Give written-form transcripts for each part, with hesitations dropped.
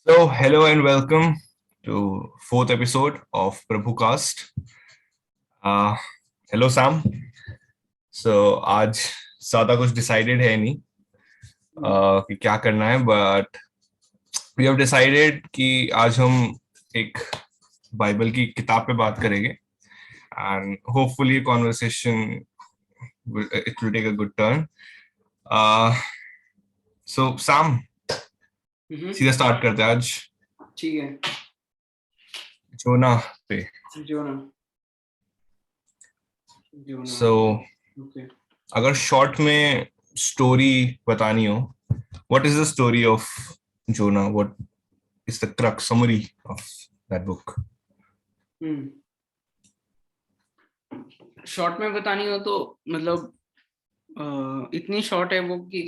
So, hello and welcome to fourth episode of Prabhucast. Uh, hello Sam. So आज ज्यादा कुछ decided है नहीं कि क्या करना है, बट वी हैव डिसाइडेड कि आज हम एक बाइबल की किताब पे बात करेंगे and hopefully conversation it will take a good turn. So Sam, सीधा स्टार्ट करते हैं आज. ठीक है. जोना पे. जोना. So okay. अगर शॉर्ट में स्टोरी बतानी हो, what is the story of Jonah? What is the crux summary of that book? Short में बतानी हो तो मतलब इतनी शॉर्ट है वो कि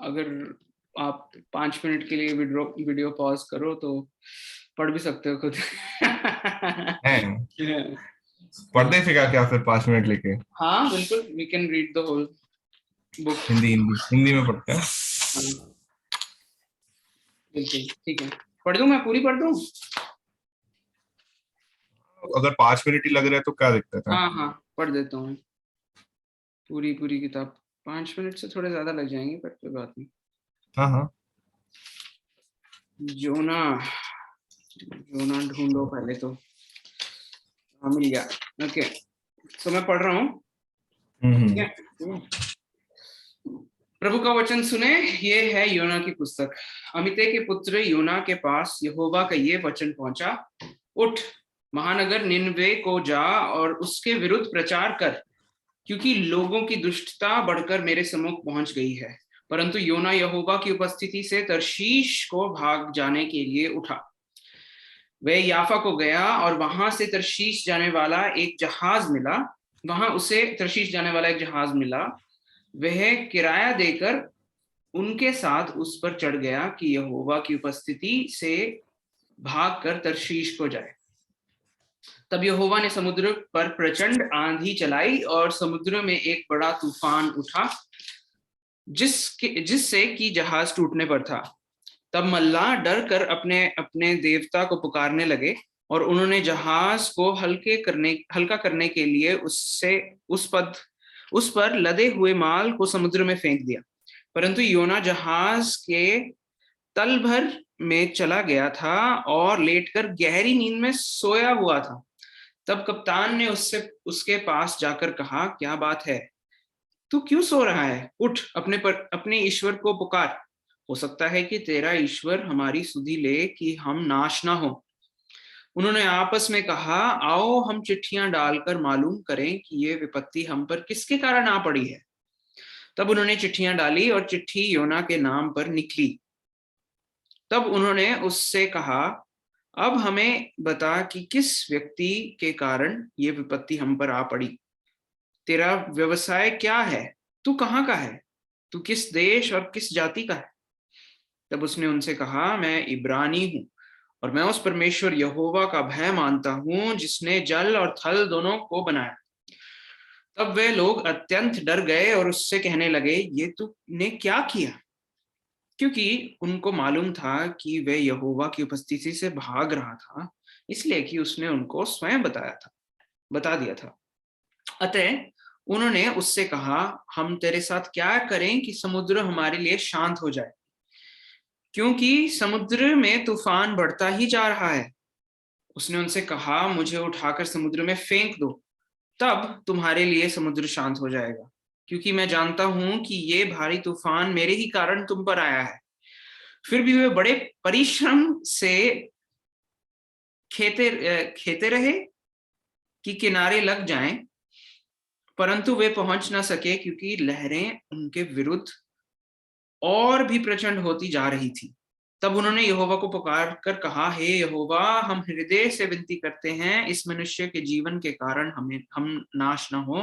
अगर आप 5 मिनट के लिए वीडियो पॉज करो तो पढ़ भी सकते हो खुद. पढ़ते फिर क्या 5 मिनट लेके. हाँ बिल्कुल, we can read the whole book. Hindi में पढ़ते हैं. बिल्कुल ठीक है, पढ़ दूं, मैं पूरी पढ़ दूं. अगर 5 मिनट ही लग रहे हैं तो क्या दिक्कत है? हाँ पढ़ देता हूँ पूरी किताब. 5 मिनट से थोड़े ज्यादा लग जाएंगे पर कोई बात नहीं. हाँ. जोना ढूंढो पहले तो. हाँ मिल गया. ओके, तो मैं पढ़ रहा हूँ. ठीक है. प्रभु का वचन सुने. ये है योना की पुस्तक. अमित्ते के पुत्र योना के पास यहोवा का ये वचन पहुंचा. उठ, महानगर निनवे को जा और उसके विरुद्ध प्रचार कर, क्योंकि लोगों की दुष्टता बढ़कर मेरे सम्मुख पहुंच गई है. परंतु योना यहोवा की उपस्थिति से तरशीश को भाग जाने के लिए उठा. वह याफा को गया और वहां से तरशीश जाने वाला एक जहाज मिला. वह किराया देकर उनके साथ उस पर चढ़ गया कि यहोवा की उपस्थिति से भागकर तरशीश को जाए. तब यहोवा ने समुद्र पर प्रचंड आंधी चलाई और समुद्र में एक बड़ा तूफान उठा, जिससे कि जहाज टूटने पर था. तब मल्लाह डर कर अपने अपने देवता को पुकारने लगे और उन्होंने जहाज को हल्का करने के लिए उस पर लदे हुए माल को समुद्र में फेंक दिया. परंतु योना जहाज के तल भर में चला गया था और लेटकर गहरी नींद में सोया हुआ था. तब कप्तान ने उसके पास जाकर कहा, क्या बात है, तू क्यों सो रहा है? उठ, अपने ईश्वर को पुकार. हो सकता है कि तेरा ईश्वर हमारी सुधि ले कि हम नाश ना हो. उन्होंने आपस में कहा, आओ हम चिट्ठियां डालकर मालूम करें कि ये विपत्ति हम पर किसके कारण आ पड़ी है. तब उन्होंने चिट्ठियां डाली और चिट्ठी योना के नाम पर निकली. तब उन्होंने उससे कहा, अब हमें बता कि किस व्यक्ति के कारण ये विपत्ति हम पर आ पड़ी. तेरा व्यवसाय क्या है? तू कहाँ का है? तू किस देश और किस जाति का है? तब उसने उनसे कहा, मैं इब्रानी हूँ और मैं उस परमेश्वर यहोवा का भय मानता हूँ जिसने जल और थल दोनों को बनाया. तब वे लोग अत्यंत डर गए और उससे कहने लगे, ये तूने क्या किया? क्योंकि उनको मालूम था कि वे यहोवा की उपस्थिति से भाग रहा था, इसलिए कि उसने उनको स्वयं बता दिया था. अतः उन्होंने उससे कहा, हम तेरे साथ क्या करें कि समुद्र हमारे लिए शांत हो जाए, क्योंकि समुद्र में तूफान बढ़ता ही जा रहा है. उसने उनसे कहा, मुझे उठाकर समुद्र में फेंक दो, तब तुम्हारे लिए समुद्र शांत हो जाएगा, क्योंकि मैं जानता हूं कि ये भारी तूफान मेरे ही कारण तुम पर आया है. फिर भी वे बड़े परिश्रम से खेते रहे कि किनारे लग जाएं, परंतु वे पहुंच ना सके, क्योंकि लहरें उनके विरुद्ध और भी प्रचंड होती जा रही थी. तब उन्होंने यहोवा को पुकार कर कहा, हे यहोवा, हम हृदय से विनती करते हैं, इस मनुष्य के जीवन के कारण हम नाश न हो,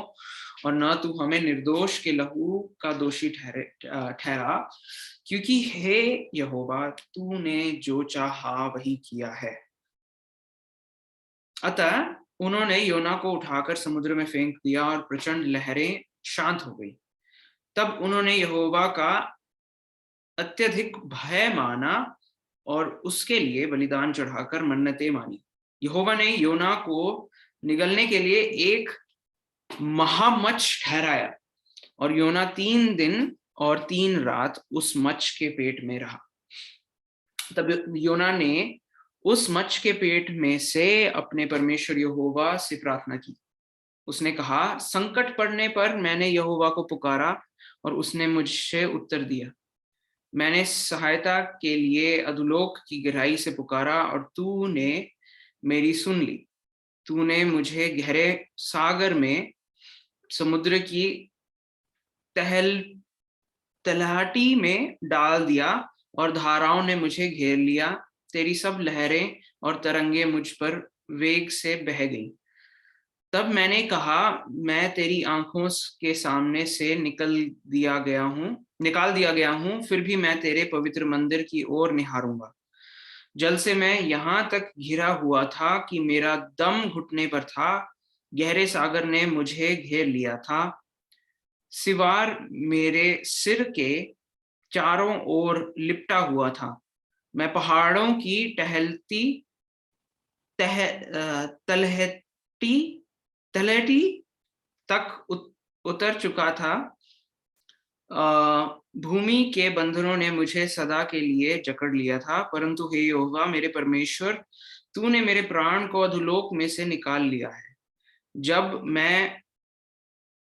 और न तू हमें निर्दोष के लहू का दोषी ठहरा, क्योंकि हे यहोवा, तूने जो चाहा वही किया है. अतः उन्होंने योना को उठाकर समुद्र में फेंक दिया और प्रचंड लहरें शांत हो गई. तब उन्होंने यहोवा का अत्यधिक भय माना और उसके लिए बलिदान चढ़ाकर मन्नतें मानी। यहोवा ने योना को निगलने के लिए एक महामच्छ ठहराया और योना 3 दिन और 3 रात उस मच्छ के पेट में रहा। तब योना ने उस मच्छ के पेट में से अपने परमेश्वर यहोवा से प्रार्थना की। उसने कहा, संकट पड़ने पर मैंने यहोवा को पुकारा और उसने मुझसे उत्तर दिया। मैंने सहायता के लिए अधोलोक की गहराई से पुकारा और तूने मेरी सुन ली। तूने मुझे गहरे सागर में समुद्र की तलहटी में डाल दिया और धाराओं ने मुझे घेर लिया। तेरी सब लहरें और तरंगे मुझ पर वेग से बह गई। तब मैंने कहा, मैं तेरी आंखों के सामने से निकाल दिया गया हूं, फिर भी मैं तेरे पवित्र मंदिर की ओर निहारूंगा। जल से मैं यहां तक घिरा हुआ था कि मेरा दम घुटने पर था। गहरे सागर ने मुझे घेर लिया था। सिवार मेरे सिर के चारों ओर लिपटा हुआ था। मैं पहाड़ों की तलहटी तक उतर चुका था। भूमि के बंधनों ने मुझे सदा के लिए जकड़ लिया था, परंतु हे यहोवा मेरे परमेश्वर, तूने मेरे प्राण को अधोलोक में से निकाल लिया है। जब मैं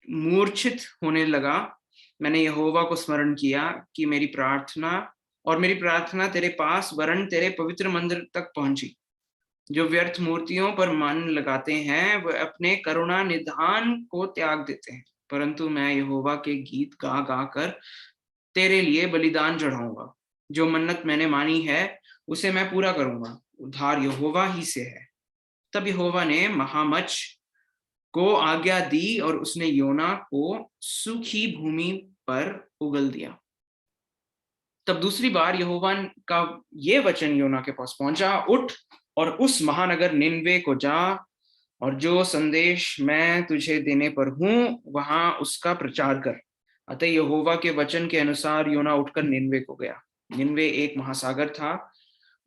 मूर्छित होने लगा, मैंने यहोवा को स्मरण किया कि मेरी प्रार्थना तेरे पास वरन तेरे पवित्र मंदिर तक पहुंची। जो व्यर्थ मूर्तियों पर मन लगाते हैं वह अपने करुणा निधान को त्याग देते हैं, परंतु मैं यहोवा के गीत गा गा कर तेरे लिए बलिदान चढ़ाऊंगा। जो मन्नत मैंने मानी है उसे मैं पूरा करूंगा। उद्धार यहोवा ही से है। तब यहोवा ने महामच्छ को आज्ञा दी और उसने योना को सूखी भूमि पर उगल दिया। तब दूसरी बार यहोवा का ये वचन योना के पास पहुंचा, उठ और उस महानगर निनवे को जा और जो संदेश मैं तुझे देने पर हूं वहां उसका प्रचार कर। अतः यहोवा के वचन के अनुसार योना उठकर निनवे को गया। निनवे एक महासागर था।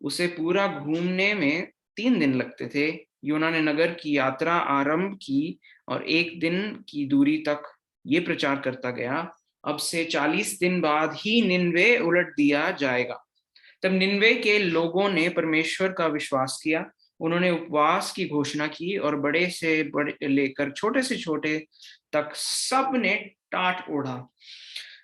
उसे पूरा घूमने में 3 दिन लगते थे। योना ने नगर की यात्रा आरंभ की और 1 दिन की दूरी तक ये प्रचार करता गया, अब से 40 दिन बाद ही निनवे उलट दिया जाएगा। तब निनवे के लोगों ने परमेश्वर का विश्वास किया। उन्होंने उपवास की घोषणा की और बड़े से बड़े लेकर छोटे से छोटे तक सब ने टाट ओढ़ा।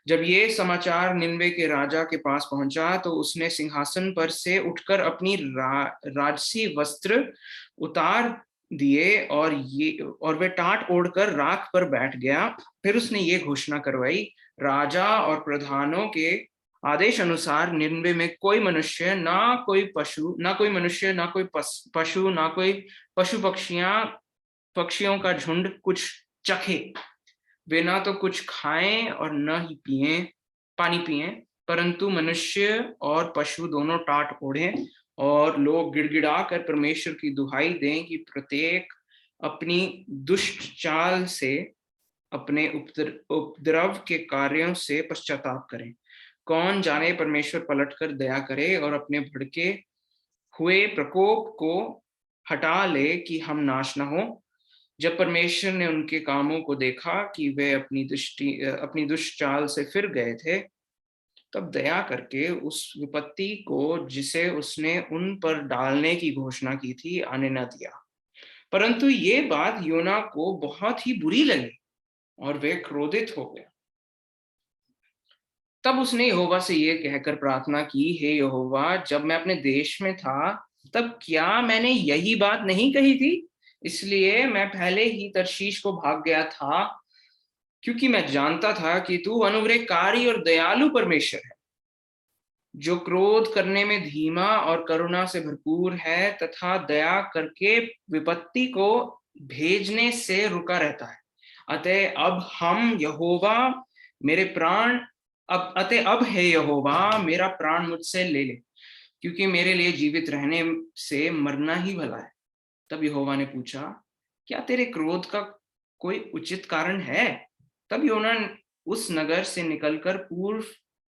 जब ये समाचार निनवे के राजा के पास पहुंचा तो उसने सिंहासन पर से उठकर अपनी राजसी वस्त्र उतार दिए और वे टाट ओढ़कर राख पर बैठ गया। फिर उसने ये घोषणा करवाई, राजा और प्रधानों के आदेश अनुसार निनवे में कोई मनुष्य, ना कोई पशु, ना कोई मनुष्य, ना कोई पशु, ना कोई पशु पक्षियों का झुंड कुछ चखे। वे ना तो कुछ खाएं और न ही पानी पिएं, परंतु मनुष्य और पशु दोनों टाट ओढ़ें और लोग गिड़गिड़ा कर परमेश्वर की दुहाई दें कि प्रत्येक अपनी दुष्ट चाल से, अपने उपद्रव के कार्यों से पश्चाताप करें। कौन जाने परमेश्वर पलटकर दया करे और अपने भड़के हुए प्रकोप को हटा ले कि हम नाश न हो। जब परमेश्वर ने उनके कामों को देखा कि वे अपनी दुष्ट चाल से फिर गए थे, तब दया करके उस विपत्ति को जिसे उसने उन पर डालने की घोषणा की थी आने न दिया। परंतु ये बात योना को बहुत ही बुरी लगी और वे क्रोधित हो गए। तब उसने यहोवा से ये कहकर प्रार्थना की, हे यहोवा, जब मैं अपने देश में था तब क्या मैंने यही बात नहीं कही थी? इसलिए मैं पहले ही तर्शीश को भाग गया था, क्योंकि मैं जानता था कि तू अनुग्रहकारी और दयालु परमेश्वर है, जो क्रोध करने में धीमा और करुणा से भरपूर है तथा दया करके विपत्ति को भेजने से रुका रहता है। अतः अब है यहोवा, मेरा प्राण मुझसे ले ले, क्योंकि मेरे लिए जीवित रहने से मरना ही भला है। तब यहोवा ने पूछा, क्या तेरे क्रोध का कोई उचित कारण है? तब योना उस नगर से निकलकर पूर्व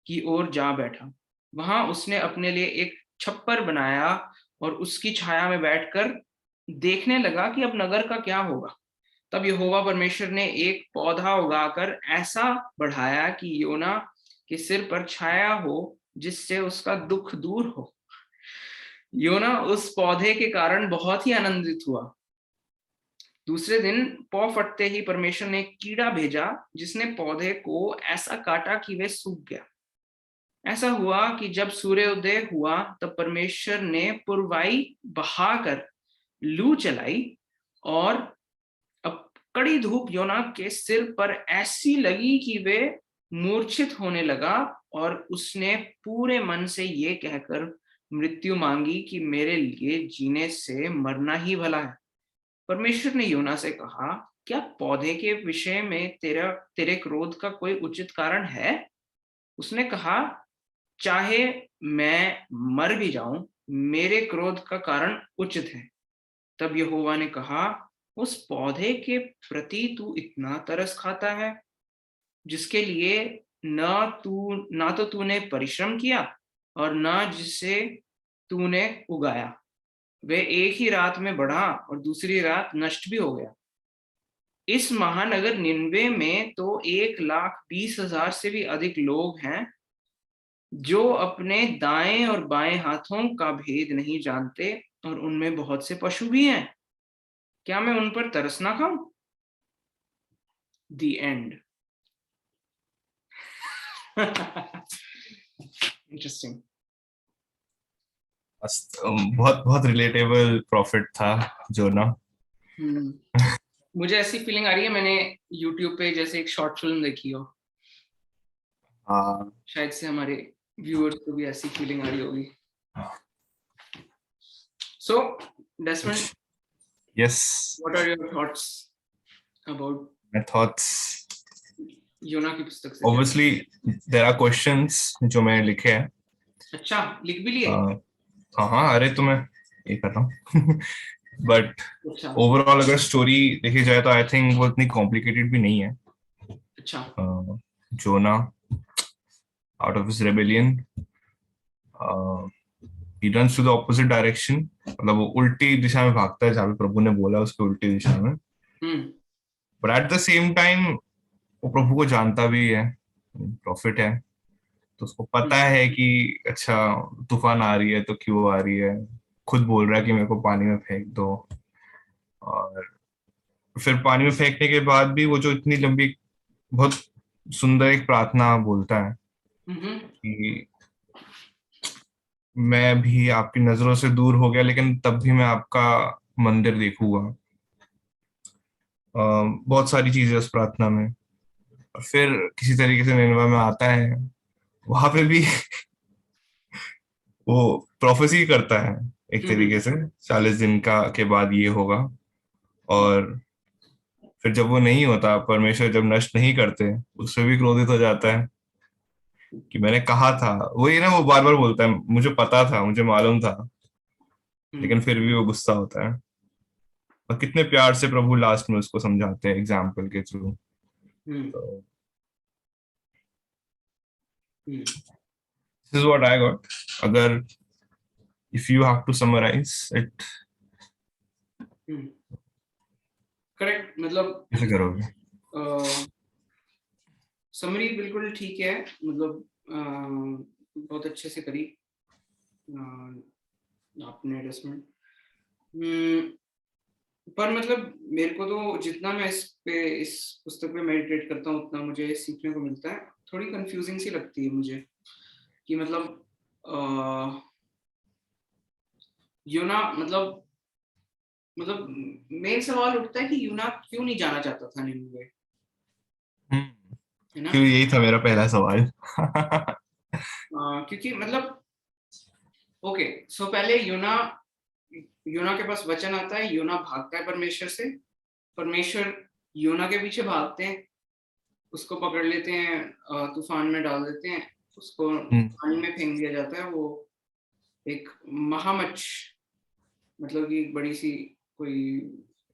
की ओर जा बैठा। वहां उसने अपने लिए एक छप्पर बनाया और उसकी छाया में बैठकर देखने लगा कि अब नगर का क्या होगा। तब यहोवा परमेश्वर ने एक पौधा उगाकर ऐसा बढ़ाया कि योना के सिर पर छाया हो, जिससे उसका दुख दूर हो। योना उस पौधे के कारण बहुत ही आनंदित हुआ। दूसरे दिन पौ फटते ही परमेश्वर ने एक कीड़ा भेजा, जिसने पौधे को ऐसा काटा कि वह सूख गया। ऐसा हुआ कि जब सूर्योदय हुआ तब परमेश्वर ने पुरवाई बहाकर लू चलाई, और अब कड़ी धूप योना के सिर पर ऐसी लगी कि वे मूर्छित होने लगा, और उसने पूरे मन से ये कहकर मृत्यु मांगी कि मेरे लिए जीने से मरना ही भला है। परमेश्वर ने योना से कहा, क्या पौधे के विषय में तेरे क्रोध का कोई उचित कारण है? उसने कहा, चाहे मैं मर भी जाऊं, मेरे क्रोध का कारण उचित है। तब यहोवा ने कहा, उस पौधे के प्रति तू इतना तरस खाता है, जिसके लिए ना तो तूने परिश्रम किया और ना जिसे तूने उगाया, वे एक ही रात में बढ़ा और दूसरी रात नष्ट भी हो गया। इस महानगर निनवे में तो 1,20,000 से भी अधिक लोग हैं, जो अपने दाएं और बाएं हाथों का भेद नहीं जानते, और उनमें बहुत से पशु भी हैं। क्या मैं उन पर तरस ना खाऊं? The end. इंटरेस्टिंग। बहुत बहुत रिलेटेबल प्रॉफिट था जोना। मुझे ऐसी फीलिंग आ रही है, मैंने YouTube पे जैसे एक शॉर्ट फिल्म देखी हो, हाँ, शायद से हमारे व्यूअर्स को भी ऐसी फीलिंग आ रही होगी। So Desmond, yes, what are your thoughts about my thoughts, योना की पुस्तक से? ऑब्वियसली देयर आर क्वेश्चंस जो मैंने लिखे हैं। अच्छा, लिख भी लिए? हाँ हाँ, अरे तो मैं ये कर रहा हूँ। बट अच्छा ओवरऑल अगर स्टोरी देखी जाए तो आई थिंक वो इतनी कॉम्प्लिकेटेड भी नहीं है। अच्छा। Jonah out of his rebellion he runs to the opposite direction, मतलब वो उल्टी दिशा में भागता है, जहाँ पे प्रभु ने बोला उसके उल्टी दिशा में। But at the same time वो प्रभु को जानता भी है, प्रॉफिट है, तो उसको पता है कि अच्छा तूफान आ रही है तो क्यों आ रही है। खुद बोल रहा है कि मेरे को पानी में फेंक दो, और फिर पानी में फेंकने के बाद भी वो जो इतनी लंबी बहुत सुंदर एक प्रार्थना बोलता है कि मैं भी आपकी नजरों से दूर हो गया, लेकिन तब भी मैं आपका मंदिर देखूंगा। बहुत सारी चीजें उस प्रार्थना में। और फिर किसी तरीके से निनेवा में आता है, वहां पे भी वो प्रोफेसी करता है एक तरीके से, 40 दिन का के बाद ये होगा। और फिर जब वो नहीं होता, परमेश्वर जब नष्ट नहीं करते, उससे भी क्रोधित हो जाता है कि मैंने कहा था। वो ये ना, वो बार बार बोलता है मुझे पता था, मुझे मालूम था, लेकिन फिर भी वो गुस्सा होता है। और कितने प्यार से प्रभु लास्ट में उसको समझाते हैं एग्जाम्पल के थ्रू। तो this is what I got. अगर if you have to summarise it, correct, मतलब कैसे करोगे? समरी बिल्कुल ठीक है, मतलब बहुत अच्छे से करी आपने एडजस्टमेंट। पर मतलब मेरे को तो जितना मैं इस पुस्तक पे मेडिटेट करता हूँ, उतना मुझे सीखने को मिलता है। थोड़ी कंफ्यूजिंग सी लगती है मुझे कि मतलब यूना, मतलब मेन सवाल उठता है कि यूना क्यों नहीं जाना चाहता था निनिवे, है ना? क्यों, यही था मेरा पहला सवाल। क्योंकि मतलब ओके, सो पहले यूना के पास वचन आता है, यूना भागता है परमेश्वर से, परमेश्वर यूना के पीछे भागते हैं, उसको पकड़ लेते हैं, तूफान में डाल देते हैं, उसको पानी में फेंक दिया जाता है। वो एक महामच्छ, मतलब कि एक बड़ी सी कोई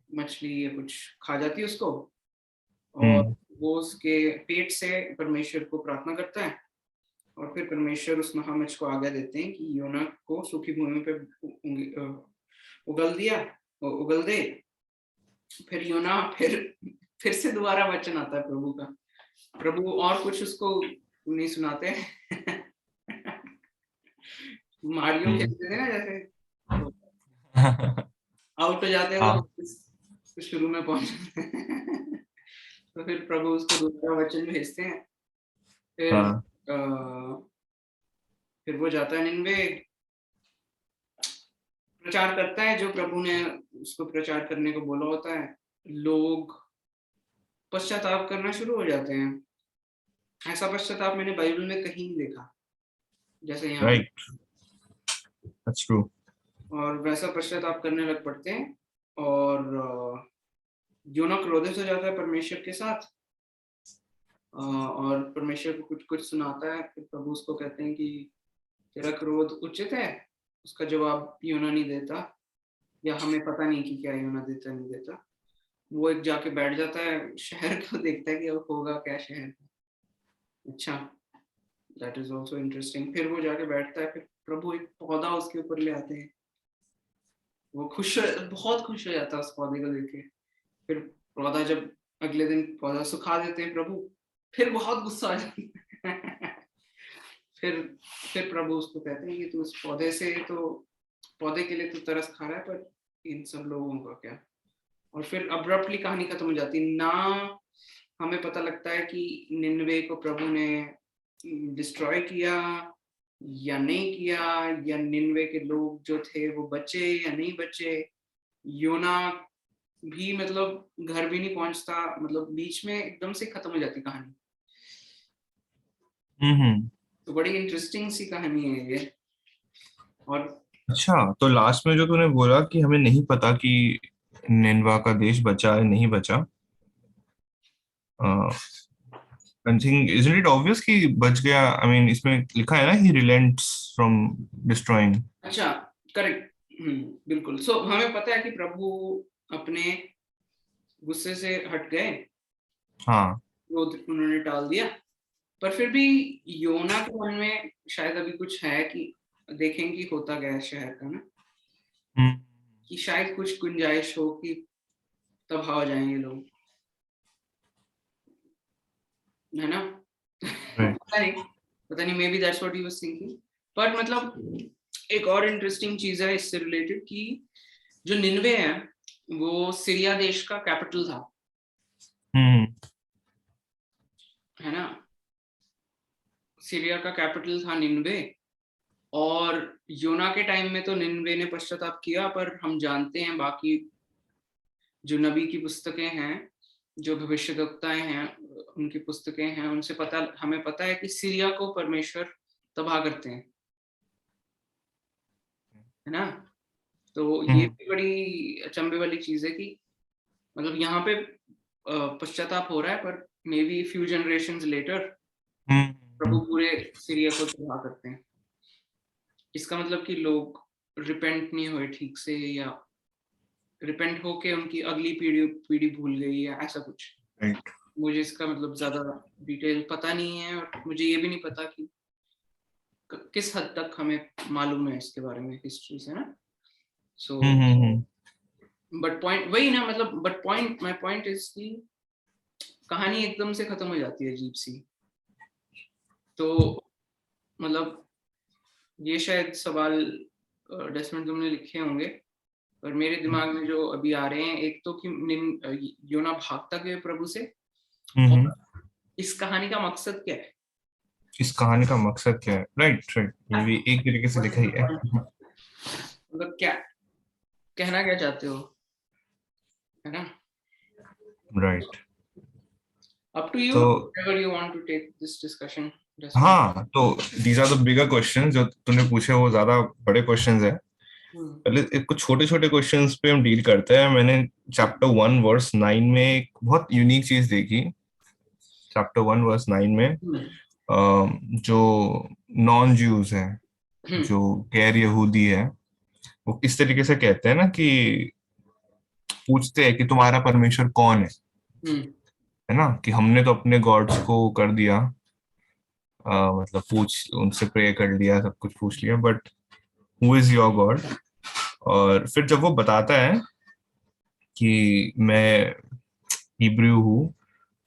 मछली या कुछ खा जाती है उसको, और वो उसके पेट से परमेश्वर को प्रार्थना करता है, और फिर परमेश्वर उस महामिर्च को आज्ञा देते हैं कि योना को सूखी भूमि पे उगल दे। फिर योना फिर से दोबारा वचन आता है प्रभु का। प्रभु और कुछ उसको नहीं सुनाते मारियो खेलते थे ना जैसे, आउट हो जाते हैं तो शुरू में पहुंच तो फिर प्रभु उसको दूसरा वचन भेजते हैं। फिर वो जाता है निनवे, प्रचार करता है जो प्रभु ने उसको प्रचार करने को बोला होता है। लोग पश्चाताप करना शुरू हो जाते हैं। ऐसा पश्चाताप मैंने बाइबल में कहीं नहीं देखा जैसे यहाँ। Right, that's true. और वैसा पश्चाताप करने लग पड़ते हैं और योना क्रोधित हो जाता है परमेश्वर के साथ और परमेश्वर को कुछ कुछ सुनाता है। फिर प्रभु उसको कहते हैं कि तेरा क्रोध उचित है। उसका जवाब योना नहीं देता, या हमें पता नहीं कि क्या योना देता नहीं देता। वो एक जाके बैठ जाता है, शहर को देखता है कि अब होगा क्या शहर का। अच्छा, दैट इज आल्सो इंटरेस्टिंग। फिर वो जाके बैठता है, फिर प्रभु एक पौधा उसके ऊपर ले आते हैं। वो बहुत खुश हो जाता है उस पौधे को देख के। फिर पौधा जब अगले दिन पौधा सुखा देते हैं प्रभु, फिर बहुत गुस्सा आ जाता है फिर प्रभु उसको कहते हैं कि तू उस पौधे से तो पौधे के लिए तो तरस खा रहा है, पर इन सब लोगों का क्या। और फिर अब्रप्टली कहानी खत्म हो जाती है। ना हमें पता लगता है कि निनवे को प्रभु ने डिस्ट्रॉय किया या नहीं किया, या निनवे के लोग जो थे वो बचे या नहीं बचे। योना भी मतलब घर भी नहीं पहुंचता, मतलब बीच में एकदम से खत्म हो जाती कहानी। तो बड़ी इंटरेस्टिंग सी कहानी है ये। और अच्छा, तो लास्ट में जो तूने बोला कि हमें नहीं पता कि निनवा का देश बचा है नहीं बचा, I think isn't it obvious कि बच गया? आई मीन इसमें लिखा है ना ही रिलेंट्स फ्रॉम डिस्ट्रॉइंग। अच्छा, करेक्ट, बिल्कुल। सो हमें पता है कि प्रभु अपने गुस्से से हट गए, हाँ, क्रोध उन्होंने टाल दिया। पर फिर भी योना के मन में शायद अभी कुछ है कि देखें कि होता क्या है शहर का ना, कि शायद कुछ गुंजाइश हो कि तबाह हो जाएंगे लोग, है ना। पता नहीं may be that's what he was thinking. पर मतलब एक और इंटरेस्टिंग चीज है इससे रिलेटेड कि जो निनवे है वो सीरिया देश का कैपिटल था, है ना। सीरिया का कैपिटल था निनवे। और योना के टाइम में तो निनवे ने पश्चाताप किया, पर हम जानते हैं बाकी जो नबी की पुस्तकें हैं, जो भविष्यवक्ताएं हैं, उनकी पुस्तकें हैं, उनसे हमें पता है कि सीरिया को परमेश्वर तबाह करते हैं, है ना। तो ये भी बड़ी अचंभे वाली चीज है कि मतलब यहाँ पे पश्चाताप हो रहा है, पर maybe few generations later प्रभु पूरे सीरिया को तबाह करते हैं। इसका मतलब कि लोग रिपेंट नहीं हुए ठीक से, या रिपेंट होके उनकी अगली पीढ़ी भूल गई, या ऐसा कुछ। मुझे इसका मतलब ज्यादा डिटेल पता नहीं है, और मुझे ये भी नहीं पता कि किस हद तक हमें मालूम है इसके बारे में हिस्ट्री से ना। सो बट पॉइंट वही ना, मतलब but point my point is कि कहानी एकदम से खत्म हो जाती है अजीब सी। तो मतलब ये शायद सवाल डेस्मंड तुमने लिखे होंगे, पर मेरे दिमाग में जो अभी आ रहे हैं, एक तो कि योना भागता क्यों प्रभु से, और इस कहानी का मकसद क्या है। इस कहानी का मकसद क्या है? राइट राइट, ये भी एक तरीके से लिखा ही है। मतलब क्या कहना क्या चाहते हो, है ना। राइट, अप टू यू, तो whenever you want to take this discussion. हाँ, तो these are the bigger questions जो तूने पूछे, वो ज्यादा बड़े क्वेश्चंस हैं। पहले एक कुछ छोटे छोटे क्वेश्चंस पे हम डील करते हैं। मैंने चैप्टर 1 वर्स 9 में एक बहुत यूनिक चीज देखी। चैप्टर 1 वर्स 9 में जो नॉन ज्यूज है, जो गैर यहूदी है, वो किस तरीके से कहते हैं ना कि पूछते हैं कि तुम्हारा परमेश्वर कौन है ना, कि हमने तो अपने गॉड्स को कर दिया मतलब पूछ उनसे प्रे कर लिया, सब कुछ पूछ लिया, but who is your God? और फिर जब वो बताता है कि मैं हिब्रू हूँ,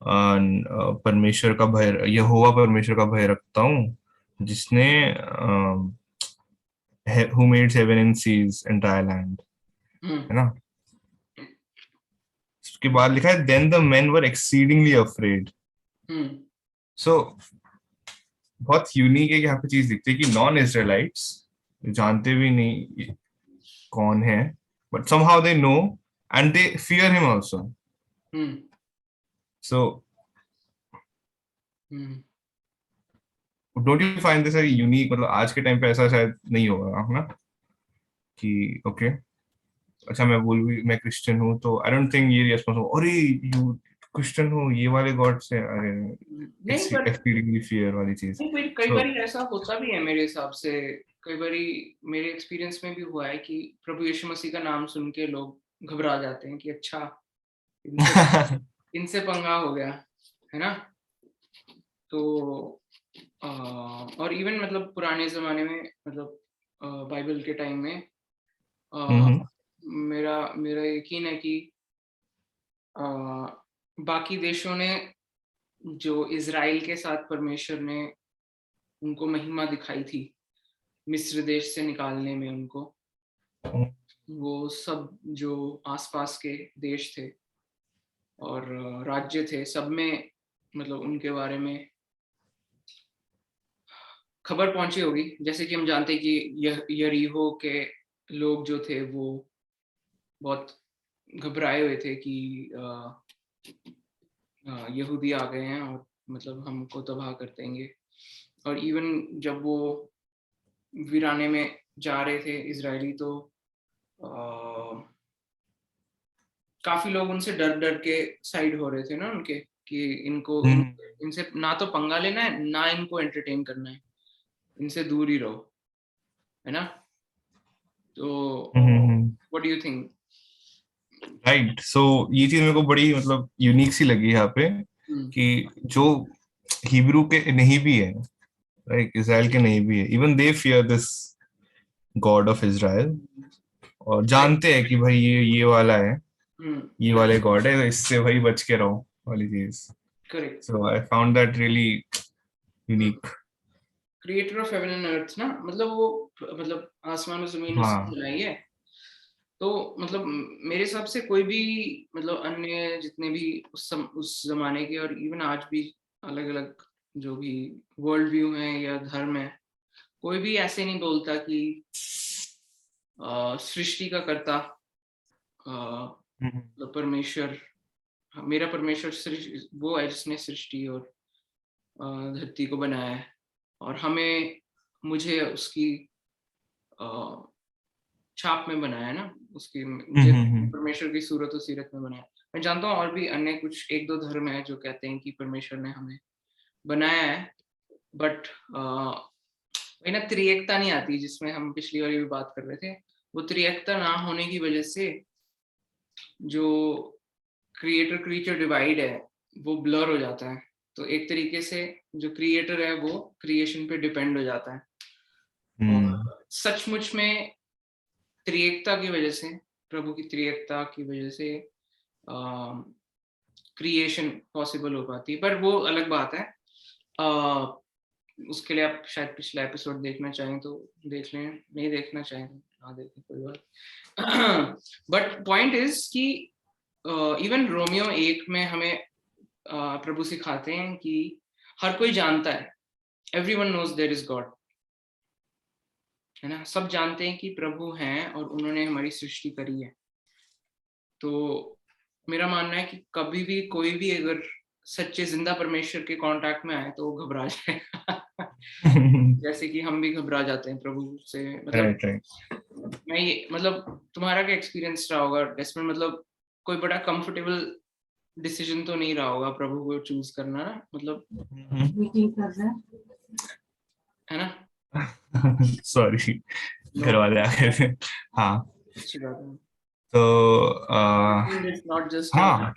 परमेश्वर का भय, यहोवा परमेश्वर का भय रखता हूँ, जिसने who made heaven and seas and dry land, है ना? उसके बाद लिखा है then the men were exceedingly afraid. So बहुत यूनिक है, यहाँ पे चीज दिखती है कि नॉन इजराइलाइट्स जानते भी नहीं कौन है, but somehow they know and they fear him also. So don't you find this a unique, मतलब आज के टाइम पे ऐसा शायद नहीं होगा, है ना? कि ओके, अच्छा मैं बोलूँ मैं क्रिश्चियन हूँ तो आई डोंट थिंक ये रिस्पॉन्स हो, अरे यू क्रिश्चियन हो, ये वाले गॉड से, अरे नहीं, पर एक्सपीरियंसली फियर वाली चीज। नहीं, कई सो बार ऐसा होता भी है मेरे हिसाब से। कई बार मेरे एक्सपीरियंस में भी हुआ है कि प्रभु यीशु मसीह का नाम सुन के लोग घबरा जाते हैं कि अच्छा इनसे इनसे पंगा हो गया, है ना? तो और इवन मतलब पुराने जमाने में, मतलब बाइबल के टाइम में मेरा मेरा यकीन है कि बाकी देशों ने, जो इजराइल के साथ परमेश्वर ने उनको महिमा दिखाई थी मिस्र देश से निकालने में, उनको वो सब जो आसपास के देश थे और राज्य थे, सब में मतलब उनके बारे में खबर पहुंची होगी। जैसे कि हम जानते हैं कि यरीहो के लोग जो थे वो बहुत घबराए हुए थे कि यहूदी आ गए हैं और मतलब हमको तबाह कर देंगे। और इवन जब वो वीराने में जा रहे थे इजरायली, तो काफी लोग उनसे डर डर के साइड हो रहे थे ना उनके, कि इनसे ना तो पंगा लेना है, ना इनको एंटरटेन करना है, इनसे दूर ही रहो, है ना? तो what do you think? Right, so ये चीज मेरे को बड़ी मतलब यूनिक सी लगी यहाँ पे, कि जो हिब्रू के नहीं भी है, राइट, इसराइल के नहीं भी है, even they fear this God of Israel, और जानते हैं कि भाई ये वाला है, ये वाले गॉड है, तो इससे भाई बच के रहो वाली चीज। Correct. So I found that really unique. Creator of heaven and earth ना, मतलब वो मतलब आसमान और जमीन उसने बनाई है। तो मतलब मेरे हिसाब से कोई भी मतलब अन्य जितने भी उस जमाने के और इवन आज भी अलग अलग जो भी वर्ल्ड व्यू है या धर्म है, कोई भी ऐसे नहीं बोलता कि सृष्टि का कर्ता मतलब परमेश्वर, मेरा परमेश्वर वो है जिसने सृष्टि और धरती को बनाया है, और मुझे उसकी छाप में बनाया है ना, उसकी मुझे परमेश्वर की सूरत और सीरत में बनाया। मैं जानता हूँ और भी अन्य कुछ एक दो धर्म है जो कहते हैं कि परमेश्वर ने हमें बनाया है, बट वही ना, त्रिएकता नहीं आती जिसमें हम पिछली बार भी बात कर रहे थे। वो त्रिएकता ना होने की वजह से जो क्रिएटर क्रिएचर डिवाइड है वो ब्लर हो जाता है। तो एक तरीके से जो क्रिएटर है वो क्रिएशन पे डिपेंड हो जाता है। और सचमुच में त्रिएकता की वजह से, प्रभु की त्रिएकता की वजह से क्रिएशन पॉसिबल हो पाती है, पर वो अलग बात है। उसके लिए आप शायद पिछला एपिसोड देखना चाहें तो देख लें, नहीं देखना चाहें ना देखें, कोई बात। बट पॉइंट इज कि इवन रोमियो 1 में हमें प्रभु सिखाते हैं कि हर कोई जानता है, everyone knows there is God, है ना? सब जानते हैं कि प्रभु हैं और उन्होंने हमारी सृष्टि करी है। तो मेरा मानना है कि कभी भी कोई भी अगर सच्चे जिंदा परमेश्वर के कांटेक्ट में आए तो वो घबरा जाएगा। जैसे कि हम भी घबरा जाते हैं प्रभु से। मतलब मैं ये मतलब तुम्हारा क्या एक्सपीरियंस रहा होगा डेस्मंड? मतलब कोई बड़ा कंफर्टेबल डिसीजन तो नहीं रहा होगा प्रभु को चूज करना ना, मतलब है ना? सॉरी, घर वाले आ गए थे। हाँ, अच्छी बात है। तो It's not just हाँ,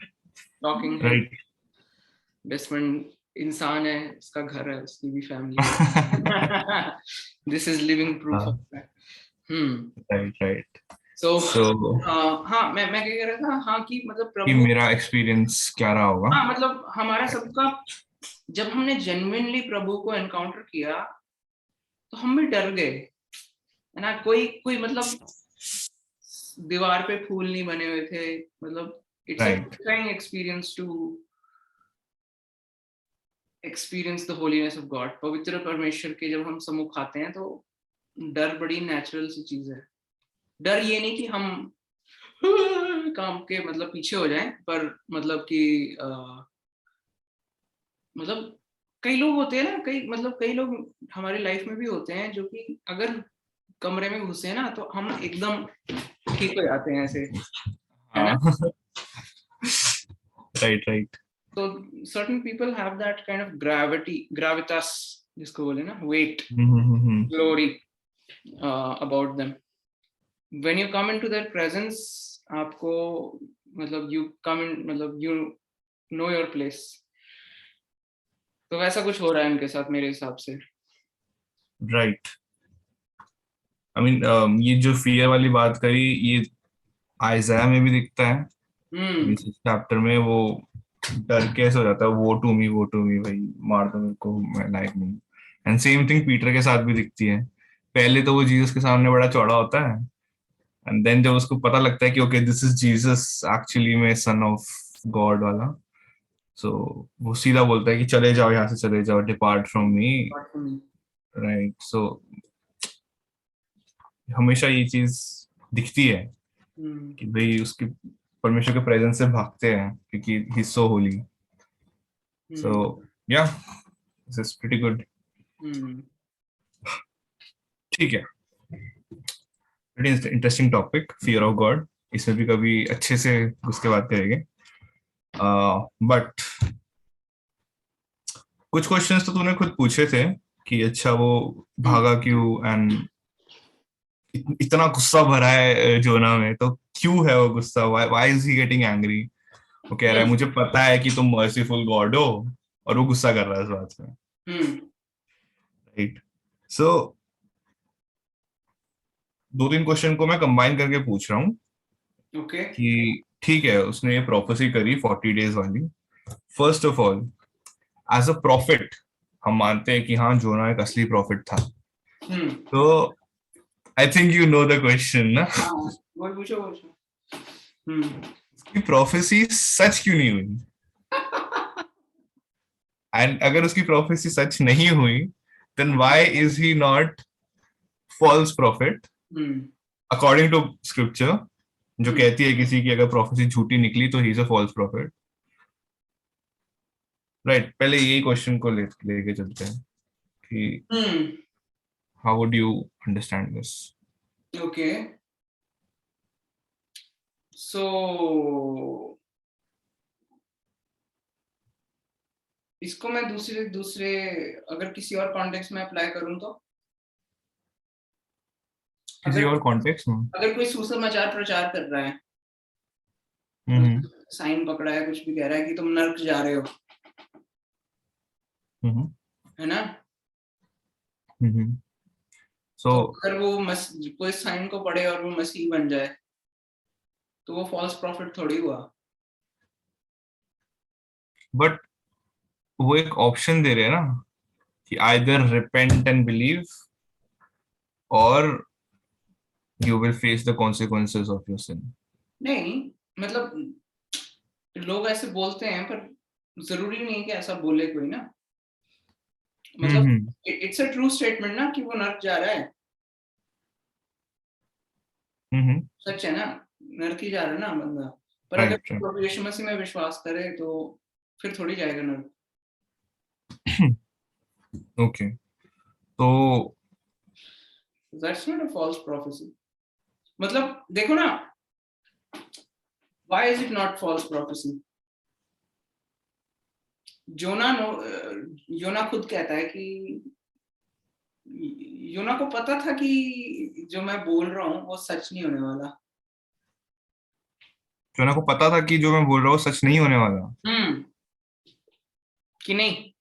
talking head. राइट। Desmond इंसान है, उसका घर है, उसकी भी फैमिली है. This is living proof of that. Right right. So so हाँ, मैं क्या कह रहा था, हाँ कि मतलब कि प्रभु, मेरा एक्सपीरियंस क्या रहा होगा. हाँ मतलब हमारा सबका, जब हमने जेन्युइनली प्रभु को एनकाउंटर किया तो हम भी डर गए, है ना. कोई कोई मतलब दीवार पे फूल नहीं बने हुए थे, मतलब it's a right. Terrifying experience to experience the holiness of God. पवित्र परमेश्वर के जब हम सम्मुख आते हैं तो डर बड़ी नेचुरल सी चीज है. डर ये नहीं कि हम काम के मतलब पीछे हो जाएं, पर मतलब कि मतलब कई लोग होते हैं ना, कई लोग हमारी लाइफ में भी होते हैं जो कि अगर कमरे में घुसे ना तो हम एकदम ठीक हो जाते हैं ऐसे, है ना. Right right. तो certain people have that kind of gravitas, जिसको बोले ना, weight, glory about them. When you come into their presence, आपको मतलब you come in, मतलब you know your place. तो वैसा कुछ हो रहा है उनके साथ मेरे हिसाब से. राइट. आई मीन ये जो फियर वाली बात करी, ये आइज़ाया में भी दिखता है. इस चैप्टर में वो डर कैसे हो जाता है, वो टू मी भाई, मार दो मेरे को, मैं लायक नहीं. एंड सेम थिंग पीटर के साथ भी दिखती है. पहले तो वो जीसस के सामने बड़ा चौड़ा होता है, एंड देन जब उसको पता लगता है कि okay this is Jesus actually में सन ऑफ गॉड वाला, सो वो सीधा बोलता है कि चले जाओ यहाँ से, चले जाओ, डिपार्ट फ्रॉम मी. राइट. सो हमेशा ये चीज दिखती है कि भाई उसकी परमेश्वर के प्रेजेंस से भागते हैं क्योंकि ही इज सो होली. सो या दिस इज प्रीटी गुड. ठीक है. Pretty interesting topic, fear of God. इसमें भी कभी अच्छे से उसके बात करेंगे. बट कुछ क्वेश्चंस तो तूने खुद पूछे थे कि अच्छा वो भागा क्यों, एंड इतना गुस्सा भरा है जोना में, तो क्यों है वो गुस्सा, why is he getting angry. वो कह रहा है मुझे पता है कि तुम मर्सीफुल गॉड हो, और वो गुस्सा कर रहा है इस बात पे. राइट. सो दो तीन क्वेश्चन को मैं कंबाइन करके पूछ रहा हूँ. ओके. कि ठीक है, उसने ये प्रोफेसी करी 40 days वाली. First of all, as a prophet हम मानते हैं कि हाँ जोना एक असली प्रॉफिट था. तो I think you know the question ना. वो पूछो. उसकी प्रोफेसी सच क्यों नहीं हुई, एंड अगर उसकी प्रोफेसी सच नहीं हुई, then why is he not false prophet according to scripture, जो कहती है किसी की अगर प्रोफेसी झूठी निकली तो he is a false prophet. Right. पहले यही क्वेश्चन को लेके चलते हैं कि how would you understand this. Okay. So इसको मैं दूसरे दूसरे अगर किसी और कॉन्टेक्स्ट में अप्लाई करूं तो, किसी और कॉन्टेक्स्ट में, अगर कोई सुसमाचार प्रचार कर रहा है, साइन पकड़ा है, कुछ भी कह रहा है कि तुम नर्क जा रहे हो, है ना. सो तो अगर वो कोई साइन को पढ़े और वो मसीह बन जाए तो वो फॉल्स प्रॉफिट थोड़ी हुआ. बट वो एक ऑप्शन दे रहे हैं ना कि आइदर रिपेंट एंड बिलीव और you will face the consequences of your sin. नहीं मतलब लोग ऐसे बोलते हैं, पर जरूरी नहीं कि ऐसा बोले कोई ना. मतलब इट्स अ ट्रू स्टेटमेंट ना कि वो नर्क जा रहा है. सच है ना, नर्क ही जा रहा है ना बंदा. पर अगर प्रभु यीशु मसीह में विश्वास करे तो फिर थोड़ी जाएगा नर्क. ओके. तो that's not a false prophecy. मतलब देखो ना, why is it not false prophecy. योना खुद कहता है कि योना को पता था कि जो मैं बोल रहा हूँ वो सच नहीं होने वाला. जोना को पता था कि जो मैं बोल रहा हूँ सच नहीं होने वाला. कि नहीं.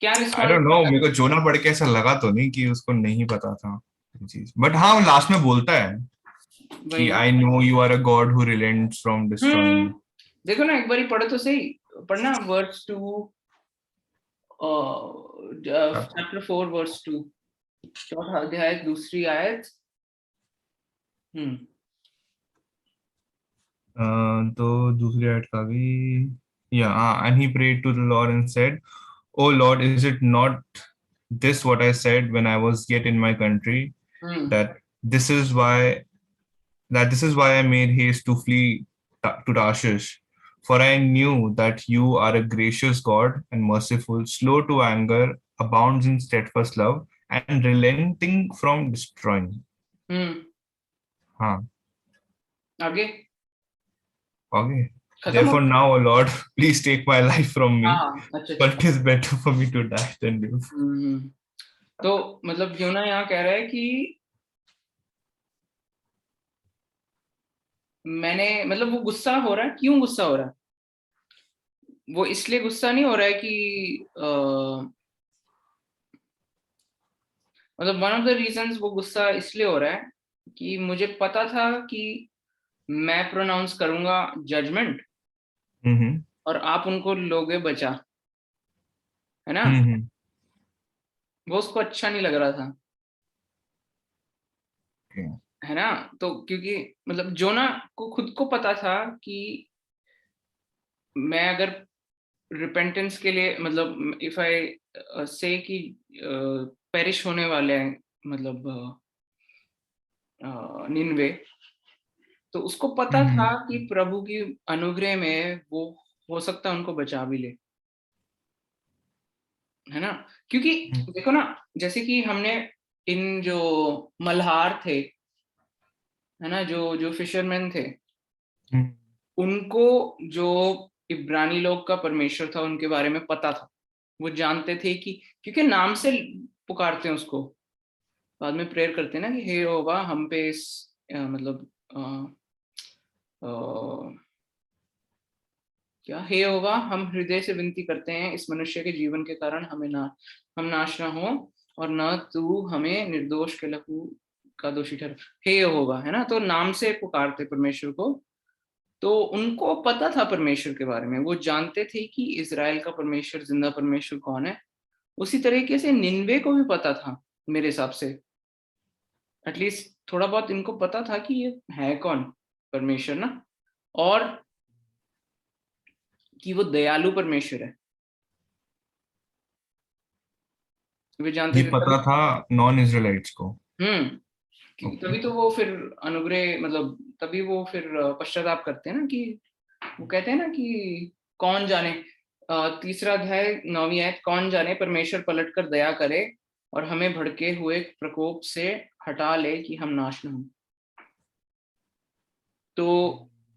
क्या आई डोंट रिस्पॉन्स? नो, मेरे को जोना पढ़ के ऐसा लगा तो नहीं कि उसको नहीं पता था ये चीज, बट हाँ लास्ट में बोलता है वही कि ना। I know you are a god who relents from destroying. देखो ना, एक बार ही पढ़ो तो सही। पढ़ना वर्स 2, चैप्टर 4 वर्स 2, चौथा अध्याय दूसरी आयत। हम्म। तो दूसरी आयत का भी, या and he prayed to the Lord and said, O Lord, is it not this what I said when I was yet in my country, hmm. that this is why this is why I made haste to flee to Tarshish, for I knew that you are a gracious God and merciful, slow to anger, abounds in steadfast love, and relenting from destroying. हम्म। हाँ, आगे okay. खत्म हो Therefore गया? now, O Lord, please take my life from हाँ me, हाँ, अच्छा for अच्छा। it is better for me to die than live. हम्म। तो मतलब योना यहाँ कह रहा है कि मैंने, मतलब वो गुस्सा हो रहा है, क्यों गुस्सा हो रहा है? वो इसलिए गुस्सा नहीं हो रहा है कि मतलब वन ऑफ द रीजंस वो गुस्सा इसलिए हो रहा है कि मुझे पता था कि मैं प्रोनाउंस करूंगा जजमेंट, हम्म और आप उनको लोगे बचा, है ना? हम्म वो उसको अच्छा नहीं लग रहा था, okay. है ना? तो क्योंकि मतलब जोना को खुद को पता था कि मैं अगर रिपेंटेंस के लिए, मतलब इफ आई से कि पेरिश होने वाले हैं, मतलब निन्वे, तो उसको पता था कि हम्म प्रभु की अनुग्रह में वो हो सकता है उनको बचा भी ले, है ना? क्योंकि देखो ना, जैसे कि हमने इन जो मल्हार थे, है ना, जो जो फिशरमैन थे, हम्म उनको जो इब्रानी लोग का परमेश्वर था उनके बारे में पता था। वो जानते थे कि, क्योंकि नाम से पुकारते हैं उसको, बाद में प्रेयर करते हैं ना कि हे यहोवा हम पे इस मतलब क्या, हे यहोवा हम हृदय से विनती करते हैं इस मनुष्य के जीवन के कारण हमें ना, हम नाश ना हो, और न तू हमें निर्दोष के लहू का दोषी ठहर, हे यहोवा, है ना? तो नाम से पुकारते परमेश्वर को। तो उनको पता था परमेश्वर के बारे में, वो जानते थे कि इजराइल का परमेश्वर, जिंदा परमेश्वर कौन है। उसी तरीके से निन्वे को भी पता था मेरे हिसाब से, एटलीस्ट थोड़ा बहुत इनको पता था कि ये है कौन परमेश्वर ना, और कि वो दयालु परमेश्वर है, वे जानते ये थे तभी। पता था नॉन इजराइलाइट्स को। ओके। तभी तो वो फिर अनुग्रह, मतलब तभी वो फिर पश्चाताप करते हैं ना, कि वो कहते हैं ना कि कौन जाने, तीसरा अध्याय 9वीं आयत, कौन जाने परमेश्वर पलट कर दया करे और हमें भड़के हुए प्रकोप से हटा ले कि हम नाश न हो। तो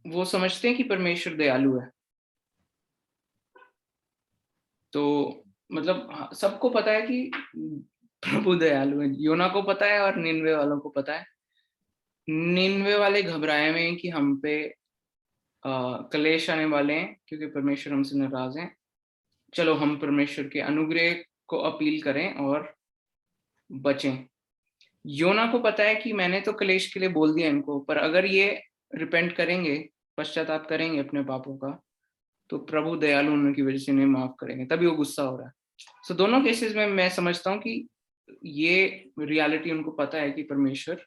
वो समझते हैं कि परमेश्वर दयालु है। तो मतलब सबको पता है कि प्रभु दयालु है, योना को पता है और निन्वे वालों को पता है। निन्वे वाले घबराए हुए हैं कि हम पे कलेश आने वाले हैं क्योंकि परमेश्वर हमसे नाराज हैं। चलो हम परमेश्वर के अनुग्रह को अपील करें और बचें। योना को पता है कि मैंने तो कलेश के लिए बोल दिया इनको, पर अगर ये रिपेंट करेंगे, पश्चाताप करेंगे अपने पापों का, तो प्रभु दयालु उनकी वजह से इन्हें माफ करेंगे, तभी वो गुस्सा हो रहा है। सो दोनों केसेस में मैं समझता हूँ कि ये रियलिटी उनको पता है कि परमेश्वर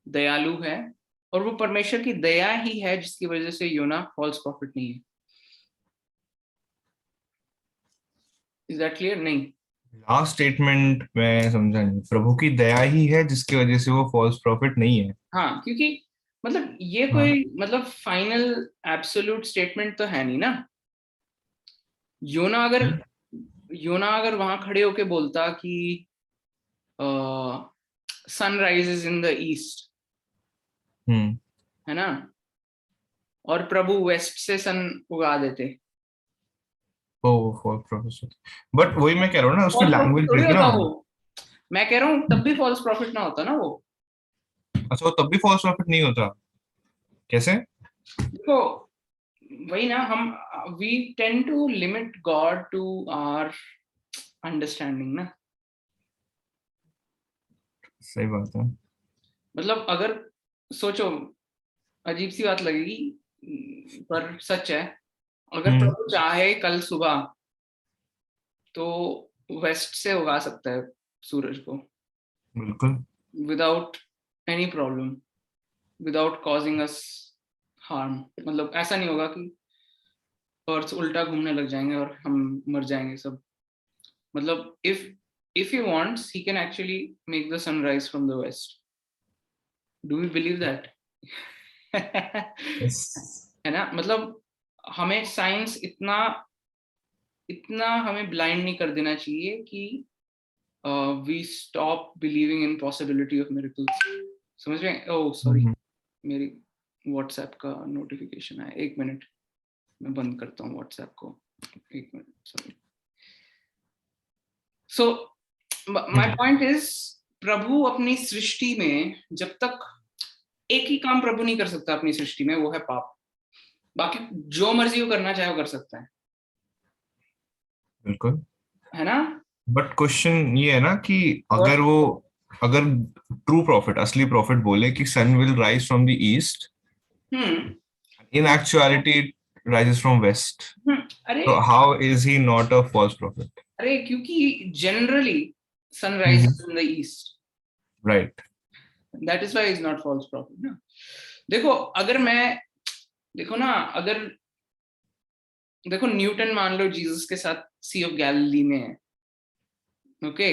दयालु है, और वो परमेश्वर की दया ही है जिसकी वजह से योना फॉल्स प्रॉफिट नहीं है। Is that clear? नहीं? लास्ट स्टेटमेंट मैं समझा नहीं, प्रभु की दया ही है जिसकी वजह से वो फॉल्स प्रॉफिट नहीं है। हाँ, क्योंकि मतलब ये हाँ। कोई मतलब फाइनल एब्सोल्यूट स्टेटमेंट तो है नहीं ना। योना अगर हम्म योना अगर वहां खड़े होके बोलता कि sun rises in the east, hmm है ना, और प्रभु वेस्ट से सन उगा देते, ओ फॉल्स प्रॉफिट, बट वही मैं कह रहा हूँ ना, उसकी फॉल्स प्रॉफिट लैंग्वेज थोड़ी देखना। होता वो। मैं कह रहा हूँ तब भी फॉल्स प्रॉफिट ना होता ना वो। अच्छा, वो तब भी फॉल्स प्रॉफिट नहीं होता? कैसे? देखो वही ना, हम we tend to limit God to our understanding ना। सही बात है। मतलब अगर सोचो, अजीब सी बात लगेगी पर सच है, अगर हम्म, प्रभु चाहे कल सुबह तो वेस्ट से उगा सकता है सूरज को बिल्कुल। Without any problem, without causing us harm. मतलब ऐसा नहीं होगा कि अर्थ उल्टा घूमने लग जाएंगे और हम मर जाएंगे सब। मतलब if he wants he can actually make the sun rise from the west. Do we believe that? Yes. है ना? मतलब हमें साइंस इतना इतना हमें ब्लाइंड नहीं कर देना चाहिए कि we stop believing in possibility of miracles. समझ रहे हैं? ओह सॉरी, हम्म, मेरी व्हाट्सएप का नोटिफिकेशन है, 1 मिनट मैं बंद करता हूँ व्हाट्सएप को, 1 minute, sorry. So my point is, प्रभु अपनी सृष्टि में जब तक एक ही काम प्रभु नहीं कर सकता अपनी सृष्टि में, वो है पाप। बाकी जो मर्जी वो करना चाहे वो कर सकता बिल्कुल। है ना? बट क्वेश्चन ये है ना कि और अगर ट्रू प्रॉफिट, असली प्रॉफिट बोले कि sun will rise from the east, hmm in actuality it rises from west, अरे तो how is he not a false prophet? अरे क्योंकि generally sunrise in the east, right. That is why is not false prophet ना। देखो अगर मैं, देखो ना, अगर देखो न्यूटन मान लो जीसस के साथ सी ऑफ गैलिली में है, okay,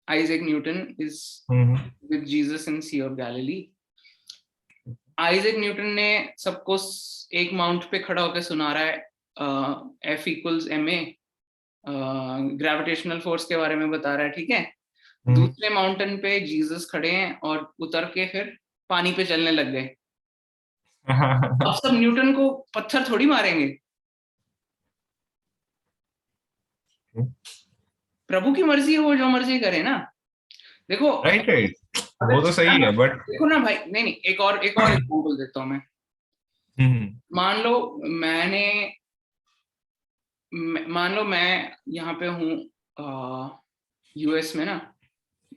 Isaac Newton is with Jesus in sea of Galilee. Isaac Newton ने सबको एक माउंट पे खड़ा होकर सुना रहा है F = ma, ग्रेविटेशनल फोर्स के बारे में बता रहा है, ठीक है। दूसरे माउंटेन पे जीसस खड़े हैं और उतर के फिर पानी पे चलने लग गए। अब सब न्यूटन को पत्थर थोड़ी मारेंगे, प्रभु की मर्जी है, वो जो मर्जी करे ना। देखो राइट राइट, वो अगर तो सही है बट देखो ना भाई, नहीं नहीं, एक और एग्जांपल देता हूँ मैं। मान लो मैंने मान लो मैं यहाँ पे हूँ यूएस में ना,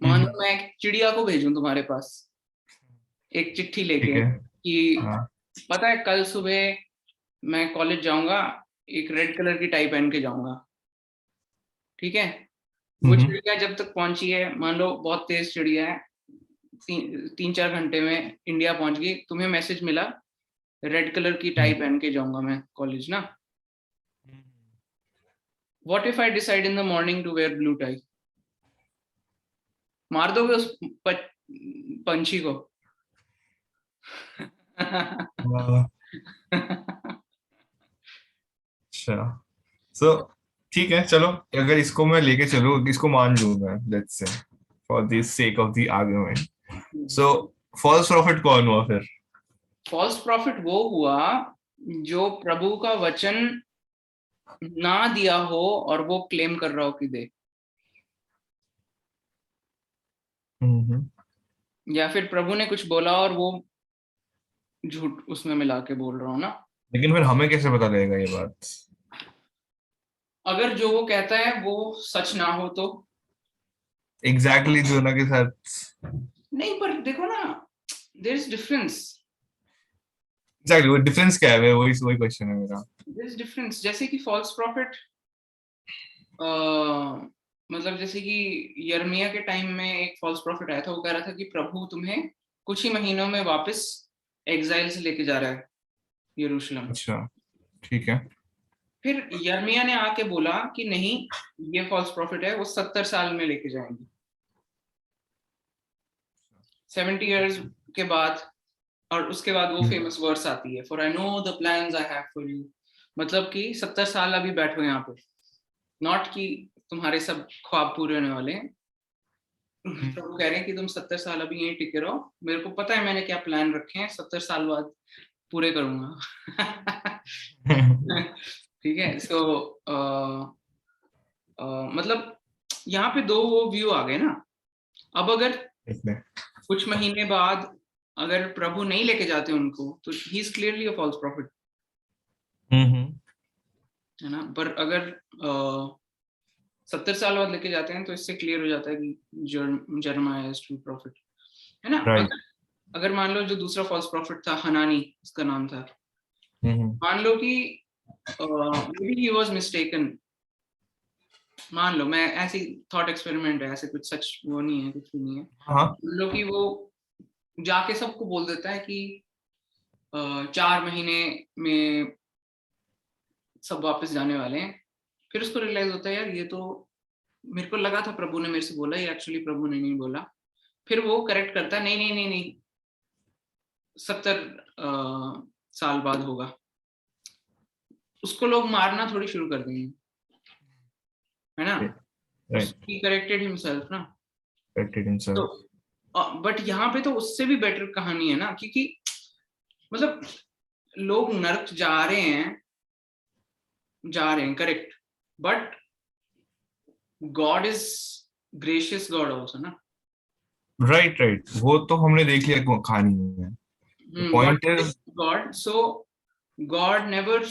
मान लो मैं एक चिड़िया को भेजूं तुम्हारे पास एक चिट्ठी ठीक लेके है। कि हाँ। पता है कल सुबह मैं कॉलेज जाऊंगा, एक रेड कलर की टाई पहन के जाऊंगा, ठीक है। वो चिड़िया जब तक पहुंची है, मान लो बहुत तेज चिड़िया है, 3-4 घंटे में इंडिया पहुंच गई, तुम्हें मैसेज मिला रेड कलर की टाई पहन के जाऊंगा मैं कॉलेज ना। What if I decide in the morning to wear blue tie? मार दोगे उस पंछी को? अच्छा, सो ठीक है, चलो, अगर इसको मैं लेके चलूं, इसको मान लूं मैं, let's say for the sake of the argument, so false prophet कौन हुआ फिर? फॉल्स प्रॉफिट वो हुआ जो प्रभु का वचन ना दिया हो और वो क्लेम कर रहा हो कि दे, या फिर प्रभु ने कुछ बोला और वो झूठ उसमें मिला के बोल रहा हो ना। लेकिन फिर हमें कैसे पता लगेगा ये बात? अगर जो वो कहता है वो सच ना हो तो? एग्जैक्टली exactly, जोना के साथ। नहीं, पर देखो ना, देयर इज डिफरेंस। एग्जैक्टली, वो डिफरेंस क्या है? वही वही क्वेश्चन है मेरा। देयर इज डिफरेंस, जैसे कि फॉल्स प्रॉफिट, मतलब जैसे कि यर्मिया के टाइम में एक फॉल्स प्रॉफिट आया था, वो कह रहा था कि प्रभु तुम्हें कुछ ही महीनों में वापस एग्जाइल से लेके जा रहा है यरूशलेम। अच्छा, ठीक है। फिर यर्मिया ने आके बोला कि नहीं, ये फॉल्स प्रॉफिट है, वो 70 साल में लेके जाएंगे, 70 इयर्स के बाद। और उसके बाद वो फेमस वर्स आती है, for I know the plans I have for you. मतलब कि 70 साल अभी बैठो यहाँ पे, नॉट कि तुम्हारे सब ख्वाब पूरे होने वाले हैं। प्रभु कह रहे हैं कि तुम 70 साल अभी यहीं टिके रहो, मेरे को पता है मैंने क्या प्लान रखे हैं, 70 साल बाद पूरे करूंगा। ठीक है। सो मतलब यहाँ पे दो व्यू आ गए ना। अब अगर कुछ महीने बाद अगर प्रभु नहीं लेके जाते उनको, तो he is clearly a false prophet, है ना। पर अगर 70 साल बाद लेके जाते हैं, तो इससे क्लियर हो जाता है कि जर्माया इज ट्रू प्रॉफिट, है ना। राइट। अगर मान लो जो दूसरा फॉल्स प्रॉफिट था, हनानी उसका नाम था, हम्म। मान लो कि maybe he was mistaken, मान लो, मैं ऐसी थॉट एक्सपेरिमेंट है, ऐसे कुछ सच वो नहीं है, कुछ भी नहीं है, हाँ। मान लो कि वो जाके सबको बोल देता है कि 4 महीने में सब वापस जाने वाले हैं, फिर उसको रियलाइज होता है यार ये तो मेरे को लगा था प्रभु ने मेरे से बोला, ये एक्चुअली प्रभु ने नहीं बोला, फिर वो करेक्ट करता है, नहीं नहीं नहीं नहीं, 70 साल बाद होगा, उसको लोग मारना थोड़ी शुरू कर देंगे, है ना। राइट। ही करेक्टेड हिमसेल्फ ना। करेक्टेड तो हिमसेल्फ। बट यहाँ पे तो उससे भी बेटर कहानी है ना, क्योंकि मतलब लोग नर्क जा रहे हैं correct, but God is gracious God also ना। राइट राइट, वो तो हमने देख लिया कहानी में। Point is God, so God never,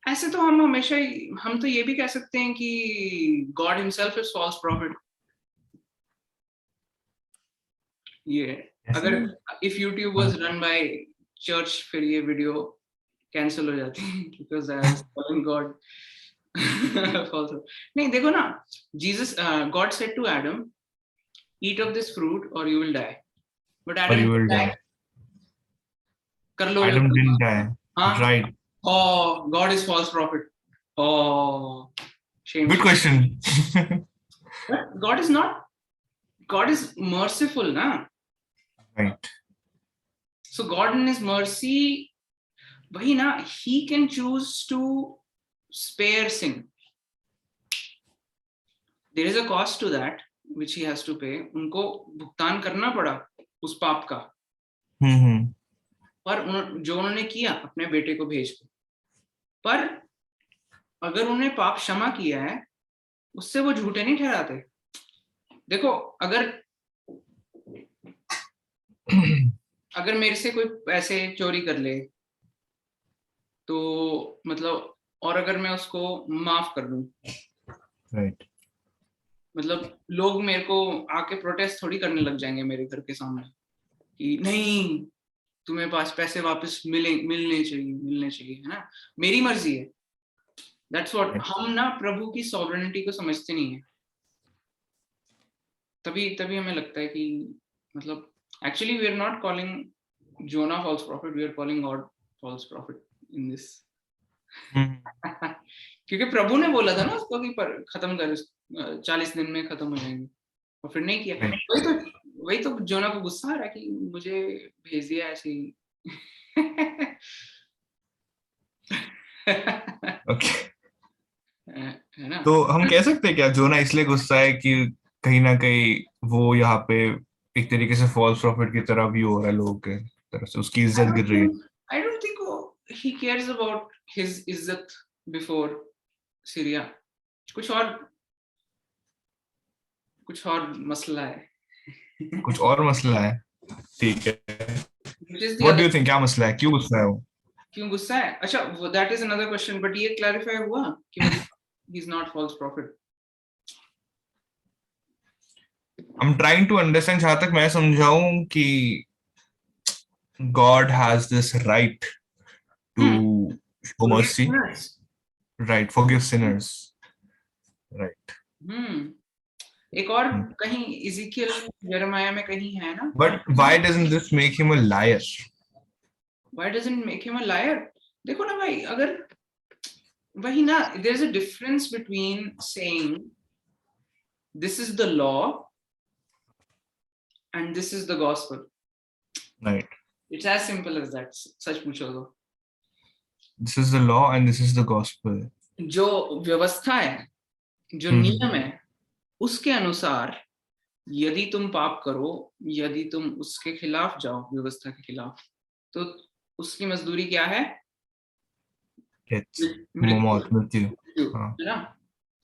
ऐसे तो हम हमेशा ही, हम तो ये भी कह सकते हैं कि God himself is false prophet. ये अगर if YouTube was run by church, फिर ये वीडियो कैंसिल हो जाती है, because I was calling God false. नहीं देखो ना, Jesus, God said to Adam, eat of this fruit और you will die, but or Adam you will die, die. कर लो जो Adam करना। didn't die. हाँ, Right. oh God is false prophet, oh shame, Good shame. question. But God is not, God is merciful na, Right. so God in his mercy, वही ना, he can choose to spare sin, there is a cost to that which he has to pay, उनको भुगतान करना पड़ा उस पाप का, पर जो उन्होंने किया अपने बेटे को भेज के, पर अगर उन्होंने पाप क्षमा किया है, उससे वो झूठे नहीं ठहराते। देखो अगर मेरे से कोई पैसे चोरी कर ले, तो मतलब, और अगर मैं उसको माफ कर दूं, Right. मतलब लोग मेरे को आके प्रोटेस्ट थोड़ी करने लग जाएंगे मेरे घर के सामने कि नहीं, तुम्हें पास पैसे वापस मिलने चाहिए, है ना, मेरी मर्जी है। दैट्स व्हाट, हम ना प्रभु की सॉवरेनिटी को समझते नहीं है, तभी हमें लगता है कि मतलब actually we are not calling Jonah false prophet, we are calling God false prophet in this. क्योंकि प्रभु ने बोला था ना उसको कि खत्म कर, 40 दिन में खत्म हो जाएंगे, और फिर नहीं किया। वही तो जोना को गुस्सा आ रहा है कि मुझे भेज दिया ऐसे ही। Okay. है ना। तो हम कह सकते हैं क्या जोना इसलिए गुस्सा है कि कहीं ना कहीं वो यहाँ पे एक तरीके से फॉल्स प्रॉफिट की तरह व्यू हो रहा है, लोगों के तरफ से उसकी इज्जत गिर रही है। I don't think he cares about his इज्जत before सीरिया, कुछ और मसला है। कुछ और मसला है, ठीक है। Which is the What do other, you think, क्या मसला है, क्यों गुस्सा है वो? क्यों गुस्सा है? अच्छा, वो that is another question, but ये clarify हुआ कि मतलब he's not false prophet. I'm trying to understand, जहां तक मैं समझाऊं कि God has this right to show mercy, right, forgive sinners, right. एक और कहीं इज़िकियल यिर्मयाह में कहीं है ना, But why doesn't this make him a liar? Why doesn't make him a liar? देखो ना भाई, अगर वही ना, there's a difference between saying this is the law and this is the gospel. Right. It's as simple as that. सच पूछो तो This is the law and this is the gospel. जो व्यवस्था है, जो नियम है, उसके अनुसार यदि तुम पाप करो, यदि तुम उसके खिलाफ जाओ, व्यवस्था के खिलाफ, तो उसकी मजदूरी क्या है? मृत्यु, है ना।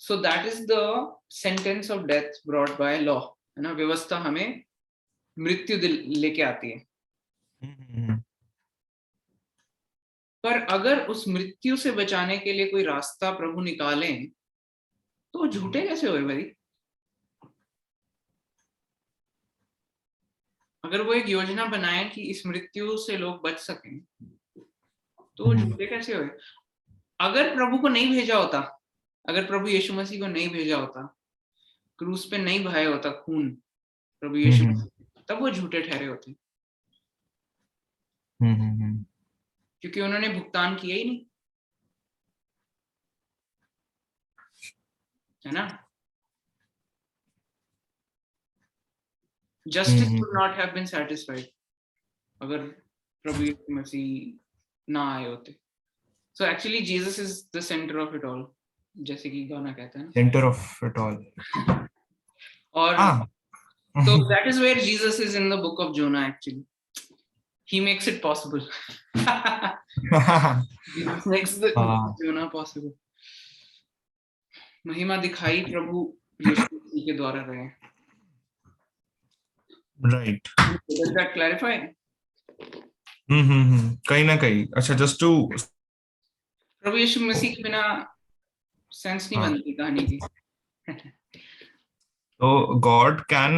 So that is the sentence of death brought by law, है ना। व्यवस्था हमें मृत्यु लेके आती है, पर अगर उस मृत्यु से बचाने के लिए कोई रास्ता प्रभु निकालें, तो वो झूठे कैसे हुए भाई? अगर वो एक योजना बनाए कि इस मृत्यु से लोग बच सकें, तो वो झूठे कैसे हुए? अगर प्रभु को नहीं भेजा होता, अगर प्रभु यीशु मसीह को नहीं भेजा होता, क्रूस पे नहीं बहाया होता खून प्रभु यीशु मसीह, तब वो झूठे ठहरे होते, क्योंकि उन्होंने भुगतान किया ही नहीं, है ना? Justice would not have been satisfied अगर प्रभु यीशु मसीह ना आए होते. So actually Jesus is the center of it all, जैसे कि गाना कहता है ना, center of it all. और so that is where Jesus is in the book of Jonah actually. He makes it possible. Jesus makes the Jonah possible. महिमा दिखाई प्रभु यीशु मसीह के द्वारा रहे. Right. Does that clarify? कहीं ना कहीं. अच्छा, just to प्रभु यीशु मसीह के बिना सेंस नहीं बनती कहानी की. So God can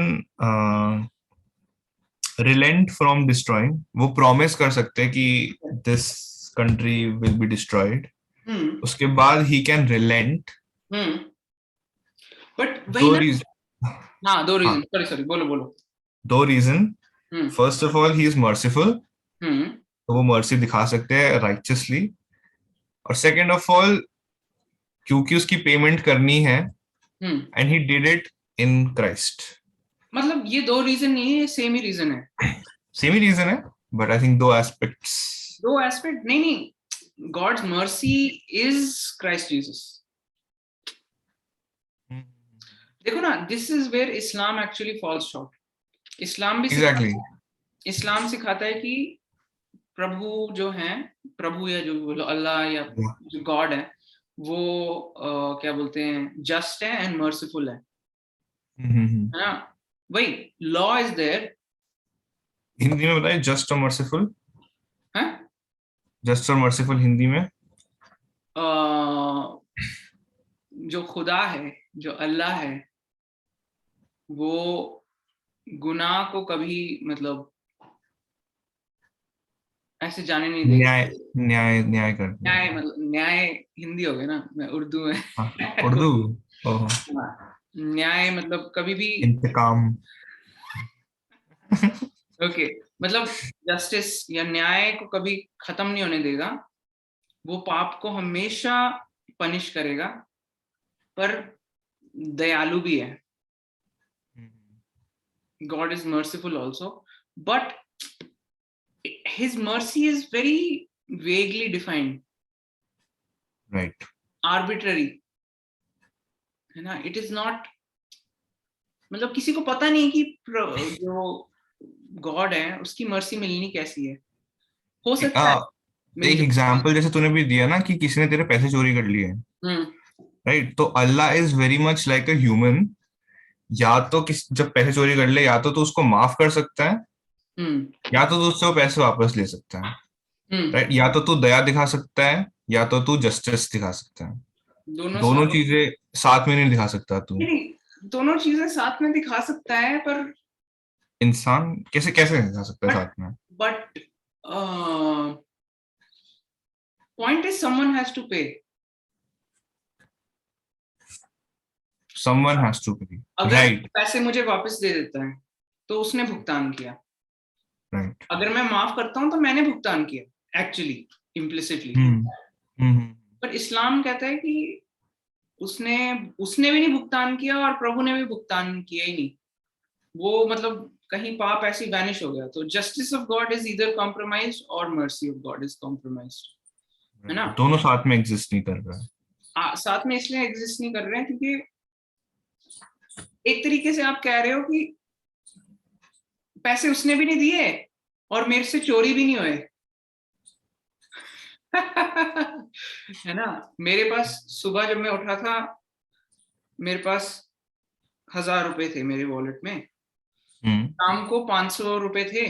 relent from destroying. वो promise कर सकते हैं कि this country will be destroyed. उसके बाद he can relent. But वही ना, दो reason. Sorry, बोलो. दो reason. First of all, he is merciful. तो वो mercy दिखा सकते हैं righteously. और second of all, क्योंकि उसकी payment करनी है, and he did it in Christ. मतलब ये दो रीजन नहीं है, सेम ही रीजन है. सेम ही रीजन है, बट आई थिंक दो एस्पेक्ट नहीं. God's mercy is Christ Jesus. देखो ना, this is where Islam actually falls short. इस्लाम भी इस्लाम सिखाता है कि प्रभु जो हैं, प्रभु या जो बोलो अल्लाह या जो गॉड है, वो क्या बोलते हैं, जस्ट है एंड मर्सीफुल है ना? वही लॉ इज देयर. हिंदी में बताइए, जस्ट और मर्सीफुल. जस्ट और मर्सीफुल हिंदी में जो खुदा है, जो अल्लाह है, वो गुनाह को कभी मतलब ऐसे जाने नहीं देगा. न्याय कर. न्याय मतलब न्याय हिंदी हो गया ना, मैं उर्दू में. उर्दू. न्याय मतलब कभी भी इंतकाम. ओके, मतलब जस्टिस या न्याय को कभी खत्म नहीं होने देगा. वो पाप को हमेशा पनिश करेगा, पर दयालु भी है. God is merciful also, but his mercy is very vaguely defined. Right. Arbitrary, है ना? It is not, मतलब किसी को पता नहीं कि जो गॉड है उसकी मर्सी मिलनी कैसी है. हो सकता है. एक एग्जांपल जैसे तूने भी दिया ना कि किसी ने तेरे पैसे चोरी कर लिए, राइट? तो Allah is very much like a human. या तो जब पैसे चोरी कर ले, या तो तू उसको माफ कर सकता है, या तो तू उससे वो पैसे वापस ले सकता है, राइट? या तो तू दया दिखा सकता है, या तो तू जस्टिस दिखा सकता है. दोनों चीजें साथ में नहीं दिखा सकता तू. दोनों चीजें साथ में दिखा सकता है, पर इंसान कैसे दिखा सकता है साथ में? But point is someone has to pay. Someone has to pay. अगर right. पैसे मुझे वापस दे देता है तो उसने भुगतान किया. right. अगर मैं माफ करता हूं तो मैंने भुगतान किया एक्चुअली, इम्प्लिसिटली. पर इस्लाम कहता है कि उसने भी नहीं भुगतान किया और प्रभु ने भी भुगतान किया ही नहीं. वो मतलब कहीं पाप ऐसे वैनिश हो गया. तो justice of God is either compromised और mercy of God is compromised, है ना? दोनों साथ में एग्जिस्ट नहीं कर रहा है. साथ में इसलिए एग्जिस्ट नहीं कर रहे हैं क्योंकि एक तरीके से आप कह रहे हो कि पैसे उसने भी नहीं दिए और मेरे से चोरी भी नहीं हुए. है ना? मेरे पास सुबह जब मैं उठा था, मेरे पास 1000 रुपए थे मेरे वॉलेट में. शाम को 500 रुपए थे,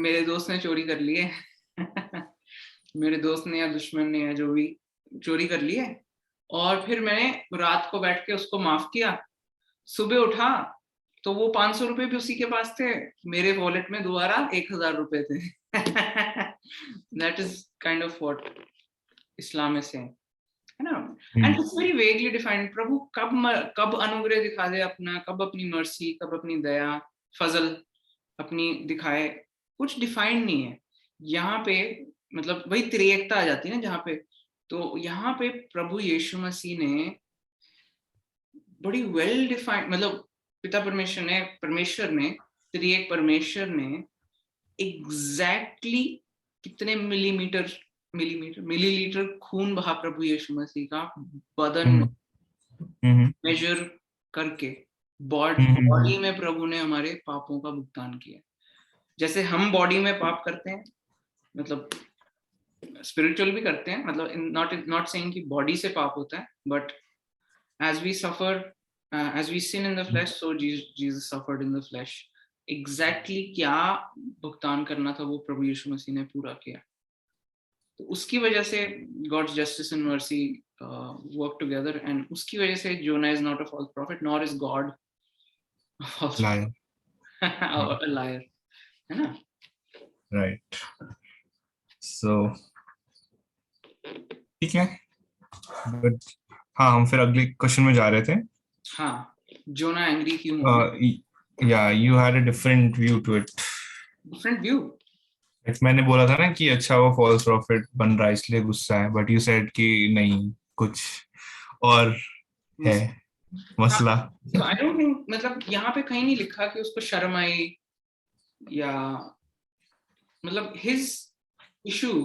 मेरे दोस्त ने चोरी कर लिए. मेरे दोस्त ने या दुश्मन ने या जो भी चोरी कर लिए, और फिर मैंने रात को बैठ के उसको माफ किया, सुबह उठा तो वो 500 रुपए भी उसी के पास थे, मेरे वॉलेट में दोबारा 1000 रुपए थे। That is kind of what Islam is saying, है ना? And it's very vaguely defined. प्रभु कब अनुग्रह दिखा दे अपना, कब अपनी मर्सी, कब अपनी दया फजल अपनी दिखाए, कुछ डिफाइंड नहीं है यहाँ पे। मतलब वही त्रिएकता आ जाती है ना जहाँ पे। तो यहाँ पे प्रभु यीशु मसीह ने बड़ी वेल डिफाइंड, मतलब पिता परमेश्वर ने त्रिएक परमेश्वर ने एग्जैक्टली कितने मिलीलीटर खून बहा प्रभु यीशु मसीह का बदन मेजर करके बॉडी में प्रभु ने हमारे पापों का भुगतान किया। जैसे हम बॉडी में पाप करते हैं, मतलब स्पिरिचुअल भी करते हैं, मतलब नॉट सेइंग कि बॉडी से पाप होता है, but as we sin in the flesh, so Jesus suffered in the flesh. Exactly क्या भुगतान करना था वो प्रभु यीशु मसीह ने पूरा किया। तो उसकी वजह से God's justice and mercy work together, and उसकी वजह से Jonah is not a false prophet, nor is God a false liar. or a liar, है ना? Right. So ठीक है, but हाँ हम फिर अगले क्वेश्चन में जा रहे थे। हाँ, जोना एंग्री क्यों हुआ? Yeah, you had a different view to it. Different view? मैंने बोला था ना कि अच्छा वो फॉल्स प्रॉफिट बन रहा है इसलिए गुस्सा है, बट यू सेड कि नहीं, कुछ और है मसला। I don't think, मतलब यहाँ पे कहीं नहीं लिखा कि उसको शर्म आई, या मतलब his issue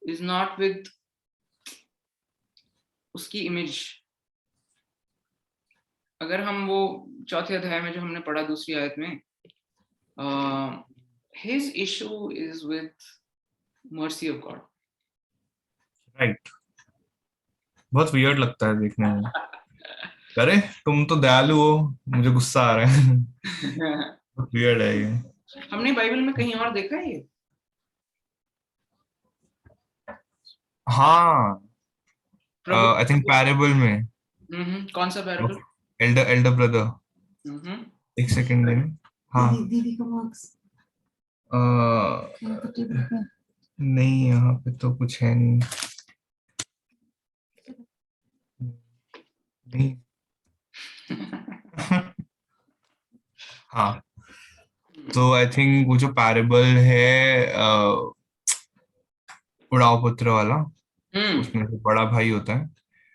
is not with उसकी इमेज। अगर हम वो चौथे अध्याय में जो हमने पढ़ा दूसरी आयत में, his issue is with mercy of God. Right. बहुत वियर्ड लगता है देखने में। अरे तुम तो दयालु हो, मुझे गुस्सा आ रहा है। बहुत वियर्ड है ये। हमने बाइबल में कहीं और देखा है ये? हाँ, आई थिंक पैरेबल में। कौन सा पैरेबल? Elder brother. एक सेकंड देना। हाँ दीदी का मार्क्स नहीं, यहाँ पे तो कुछ है नहीं। नहीं। हाँ, तो आई थिंक वो जो पैरेबल है उड़ाव पुत्र वाला, उसमें जो बड़ा भाई होता है,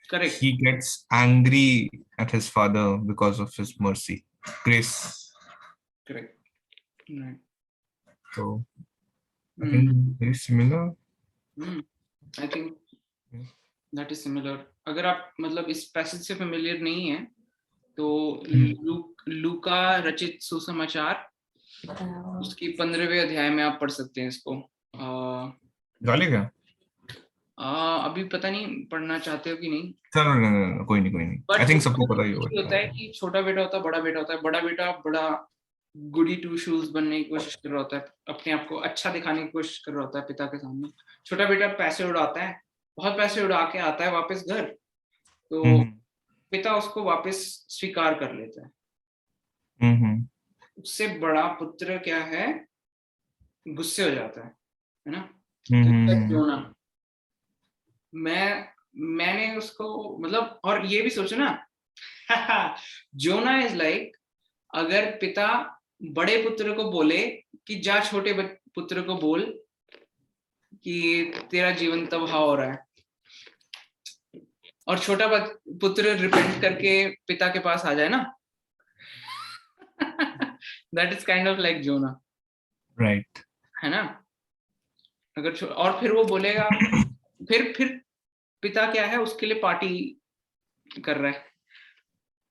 Correct. he gets angry at his father because of his mercy, grace. Correct. Right. So I think very similar. I think that is similar. अगर आप मतलब इस पैसेज से familiar नहीं है तो लूका रचित सुसमाचार उसकी 15वें अध्याय में आप पढ़ सकते हैं इसको। डालेगा? अभी पता नहीं पढ़ना चाहते हो कि नहीं। चलो कोई नहीं। I think सबको पता ही होता है कि छोटा बेटा होता है, बड़ा बेटा होता है। बड़ा बेटा बड़ा गुडी टू शूज बनने की कोशिश कर रहा होता है, अपने आप को अच्छा दिखाने की कोशिश कर रहा होता है पिता के सामने। छोटा बेटा पैसे उड़ाता है, बहुत पैसे उड़ा के आता है वापस घर, तो पिता उसको वापस स्वीकार कर लेता है। उससे बड़ा पुत्र क्या है, गुस्से हो जाता है ना? जोना, मैंने उसको मतलब, और ये भी सोचो ना, जोना इज लाइक अगर पिता बड़े पुत्र को बोले कि जा छोटे पुत्र को बोल कि तेरा जीवन तबाह हो रहा है, और छोटा पुत्र रिपेंट करके पिता के पास आ जाए ना, that is kind of like Jonah, right, है ना? अगर और फिर वो बोलेगा, फिर पिता क्या है, उसके लिए पार्टी कर रहा है।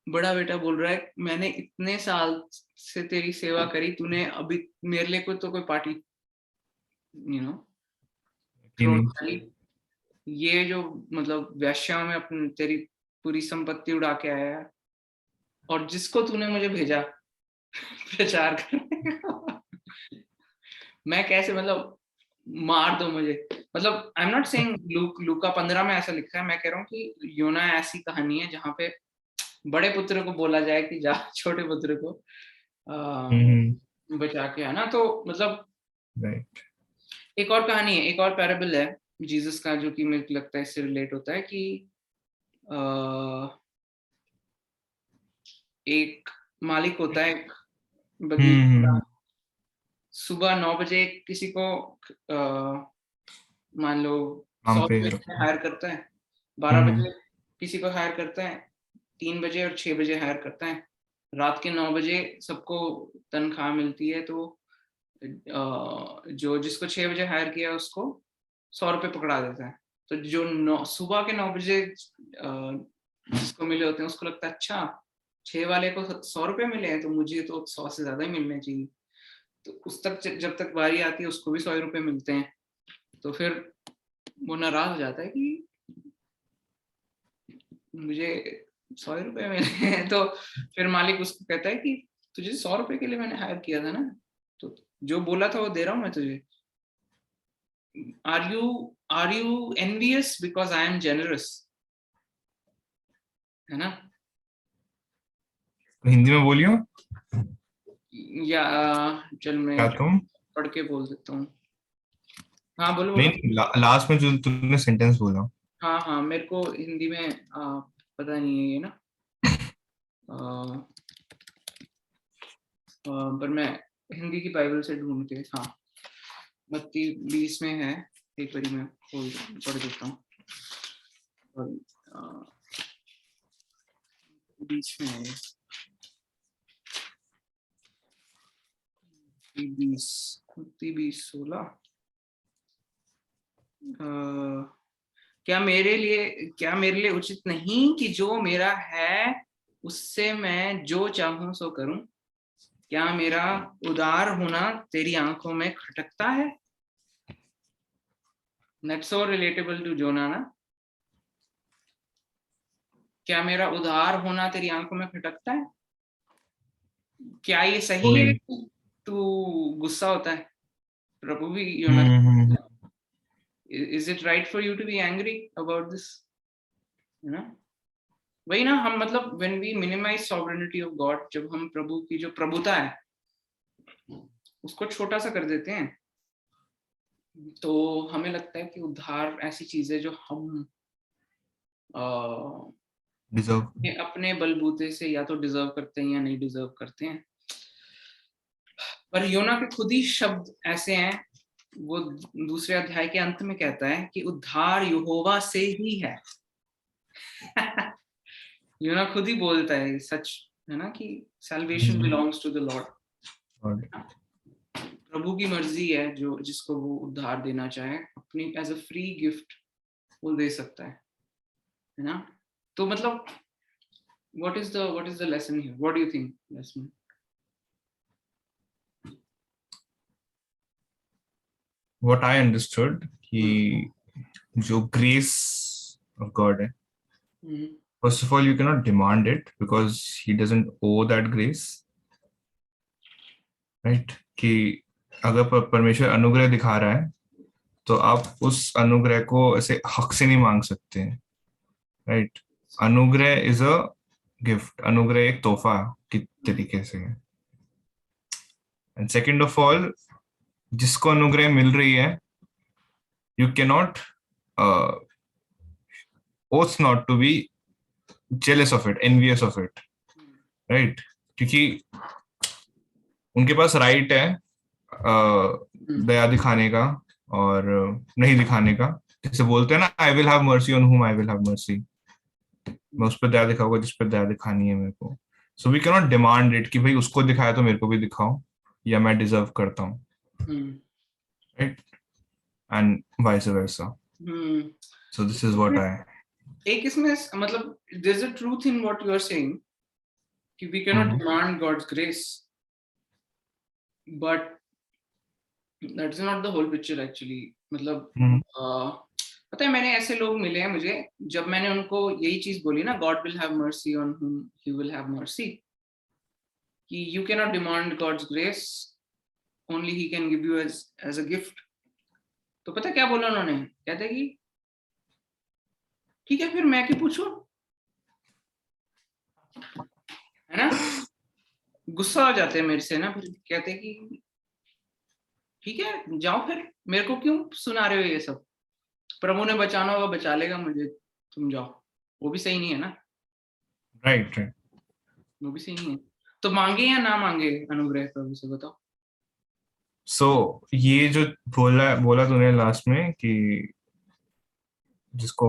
बड़ा बेटा बोल रहा है मैंने इतने साल से तेरी सेवा करी, तूने अभी मेरे लिए कोई तो कोई पार्टी ये जो मतलब वैश्याओं में अपनी तेरी पूरी संपत्ति उड़ा के आया है, और जिसको तूने मुझे भेजा प्रचार करने मैं कैसे, मतलब मार दो मुझे, मतलब आई एम नॉट सेइंग लूका 15 में ऐसा लिखा है, मैं कह रहा हूँ कि योना ऐसी कहानी है जहाँ पे बड़े पुत्र को बोला जाए कि जा छोटे पुत्र को बचा के आना। तो मतलब राइट। एक और कहानी है, एक और पैराबल है जीसस का, जो कि मेरे को लगता है इससे रिलेट होता है कि एक मालिक होता है एक बगीचे का, सुबह 9 बजे किसी को मान लो 100 रुपए हायर करता है, 12 बजे किसी को हायर करता है, 3 बजे और 6 बजे हायर करता है, रात के 9 बजे सबको तनख्वाह मिलती है। तो जो जिसको 6 बजे हायर किया उसको 100 रुपए पकड़ा देता है। तो जो सुबह के 9 बजे जिसको मिले होते हैं उसको लगता है अच्छा 6 वाले को 100 रुपए मिले हैं तो मुझे तो 100 से ज्यादा ही मिलने चाहिए। तो उस तक जब तक बारी आती है उसको भी 100 रुपए मिलते हैं। तो फिर वो नाराज हो जाता है कि मुझे 100 रुपए मिले हैं। तो फिर मालिक उसको कहता है कि तुझे 100 रुपए के लिए मैंने हायर किया था ना, तो जो बोला था वो दे रहा हूँ मैं तुझे। Are you envious because I am generous, है ना? हिंदी में बोलियो, या चल मैं तुम पढ़ के बोल देता हूँ। हाँ बोलो बोलो। नहीं, लास्ट में जो तुमने सेंटेंस बोला। हाँ हाँ मेरे को हिंदी में पता नहीं है ये ना, पर मैं हिंदी की बाइबल से ढूंढ के, हाँ मत्ती 20 में है, एक बारी मैं पढ़ देता हूँ। 20 में है, 20:16। क्या मेरे लिए उचित नहीं कि जो मेरा है उससे मैं जो चाहूं सो करूं? क्या मेरा उदार होना तेरी आंखों में खटकता है? That's so relatable to जोना ना। क्या मेरा उदार होना तेरी आंखों में खटकता है? क्या ये सही है तू गुस्सा होता है? प्रभु भी योना, is it right for you to be angry about this? है ना? वही ना, हम मतलब when we minimize sovereignty of God, जब हम प्रभु की जो प्रभुता है उसको छोटा सा कर देते हैं, तो हमें लगता है कि उद्धार ऐसी चीज है जो हम अपने बलबूते से या तो डिजर्व करते हैं या नहीं डिजर्व करते हैं। पर योना के खुद ही शब्द ऐसे हैं, वो दूसरे अध्याय के अंत में कहता है कि उद्धार यहोवा से ही है। योना खुद ही बोलता है सच, है ना, कि salvation belongs to the Lord। प्रभु की मर्जी है जो जिसको वो उद्धार देना चाहे अपनी एज अ फ्री गिफ्ट वो दे सकता है ना? तो मतलब what is the lesson here? What do you think, lesson? What I understood कि जो grace of God है, first of all you cannot demand it because he doesn't owe that grace, right? कि अगर परमेश्वर अनुग्रह दिखा रहा है तो आप उस अनुग्रह को ऐसे हक से नहीं मांग सकते हैं, राइट? अनुग्रह इज अ गिफ्ट, अनुग्रह एक तोहफा की तरीके से है। एंड सेकंड ऑफ ऑल, जिसको अनुग्रह मिल रही है you can not ought not to be jealous of it, envious of it, right? क्योंकि उनके पास राइट है दया दिखाने का और नहीं दिखाने का। जैसे बोलते हैं ना, I will have mercy on हुम आई विल हैव मर्सी, मैं उस पर दया दिखाऊंगा जिस पर दया दिखानी है मेरे को। So we can not demand it कि भाई उसको दिखाया तो मेरे को भी दिखाओ या मैं डिजर्व करता हूँ, right? And vice versa. So this is what आई, एक इसमें मतलब there's a truth in what you are saying कि we cannot demand God's grace, but that's not the whole picture actually। मतलब पता है मैंने ऐसे लोग मिले हैं मुझे, जब मैंने उनको यही चीज बोली ना, God will have mercy on whom he will have mercy, कि you cannot demand God's grace, only he can give you as a gift। तो पता क्या बोला उन्होंने, कहते कि ठीक है फिर मैं क्यों पूछूं, है ना, गुस्सा हो जाते हैं मेरे से ना, फिर कहते कि ठीक है जाओ फिर, मेरे को क्यों सुना रहे हो ये सब, प्रभु ने बचाना होगा बचा लेगा मुझे, तुम जाओ। वो भी सही नहीं है ना, राइट राइट। वो भी सही नहीं है। तो मांगे या ना मांगे अनुग्रह प्रभु से, बताओ। सो ये जो बोला बोला तूने लास्ट में कि जिसको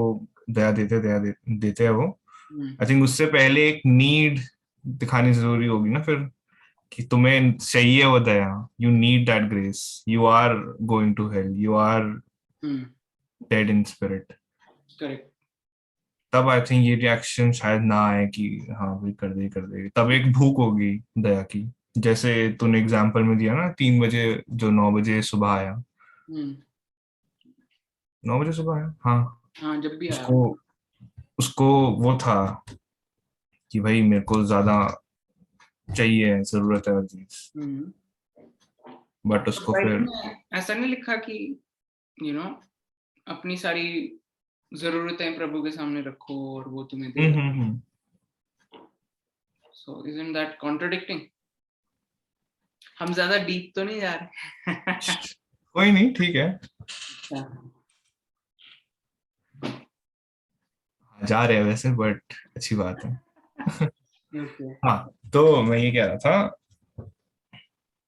देते हैं वो, हम्म, आई थिंक उससे पहले एक नीड दिखानी जरूरी होगी ना फिर, कि तुम्हें चाहिए वो दया, you need that grace, you are going to hell, you are dead in spirit. Correct. तब आई थिंक ये रिएक्शन शायद ना आए कि हाँ भाई कर दे, तब एक भूख होगी दया की। जैसे तूने एग्जाम्पल में दिया ना, 3 बजे जो 9 बजे सुबह आया, हम्म, 9 बजे सुबह आया, हाँ। हाँ जब भी आया। उसको उसको वो था कि भाई मेरे को ज्यादा चाहिए, जरूरत है हर चीज, हम्म, बट तो उसको बाइबल फिर में ऐसा नहीं लिखा कि यू नो अपनी सारी जरूरतें प्रभु के सामने रखो और वो तुम्हें देगा। Hmm. So isn't that contradicting? हम ज्यादा डीप तो नहीं जा रहे? कोई नहीं, ठीक है, जा रहे हैं वैसे, बट अच्छी बात है। ओके। हाँ, तो मैं ये कह रहा था,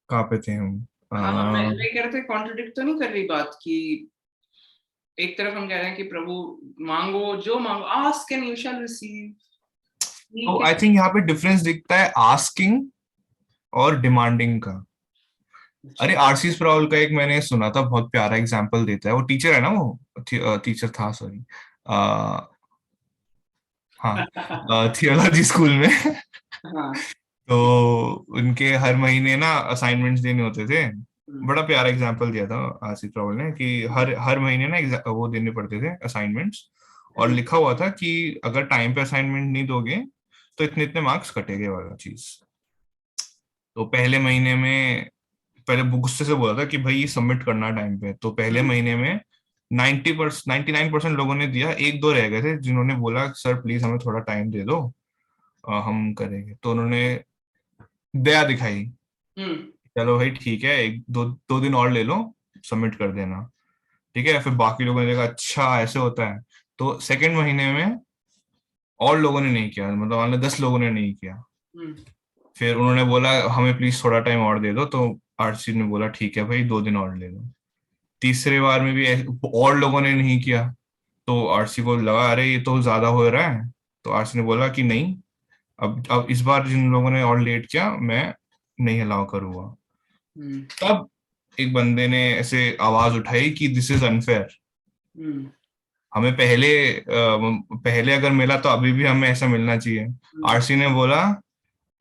कहाँ पे थे हम? हाँ मैं कह रहा था कॉन्ट्रडिक्ट तो नहीं कर रही बात कि एक तरफ हम कह रहे हैं कि प्रभु मांगो जो मांगो, ask and you shall receive, तो ठीक आई है। थिंक यहाँ पे डिफरेंस दिखता है आस्किंग और डिमांडिंग का। अच्छा। अरे आरसी स्प्राउल का एक मैंने सुना था, बहुत प्यारा एग्जाम्पल देता है, वो टीचर है ना, वो टीचर था, सॉरी, हाँ, थियोलॉजी स्कूल में। हाँ। तो उनके हर महीने ना असाइनमेंट्स देने होते थे। बड़ा प्यारा एग्जाम्पल दिया था आसिफ रावल ने, कि हर हर महीने ना वो देने पड़ते थे असाइनमेंट्स, और लिखा हुआ था कि अगर टाइम पे असाइनमेंट नहीं दोगे तो इतने इतने मार्क्स कटेंगे वाला चीज। तो पहले महीने में, पहले गुस्से से बोला था कि भाई सबमिट करना टाइम पे, तो पहले महीने में 99% लोगों ने दिया, एक दो रह गए थे जिन्होंने बोला सर प्लीज हमें थोड़ा टाइम दे दो, हम करेंगे। तो उन्होंने दया दिखाई, हम्म, चलो भाई ठीक है, एक दो दो दिन और ले लो, सबमिट कर देना। ठीक है, फिर बाकी लोगों ने देखा अच्छा ऐसे होता है, तो सेकंड महीने में और लोगों ने नहीं किया, मतलब मान लो 10 लोगों ने नहीं किया। हम्म, फिर उन्होंने बोला हमें प्लीज थोड़ा टाइम और दे दो, तो आरसी ने बोला ठीक है भाई 2 दिन और ले लो। तीसरे बार में भी और लोगों ने नहीं किया, तो आरसी को लगा अरे ये तो ज्यादा हो रहा है, तो आरसी ने बोला कि नहीं, अब इस बार जिन लोगों ने और लेट किया मैं नहीं अलाउ करूंगा। हम्म, तब एक बंदे ने ऐसे आवाज उठाई कि दिस इज अनफेयर, हम्म, हमें पहले अगर मिला तो अभी भी हमें ऐसा मिलना चाहिए। हम्म, आरसी ने बोला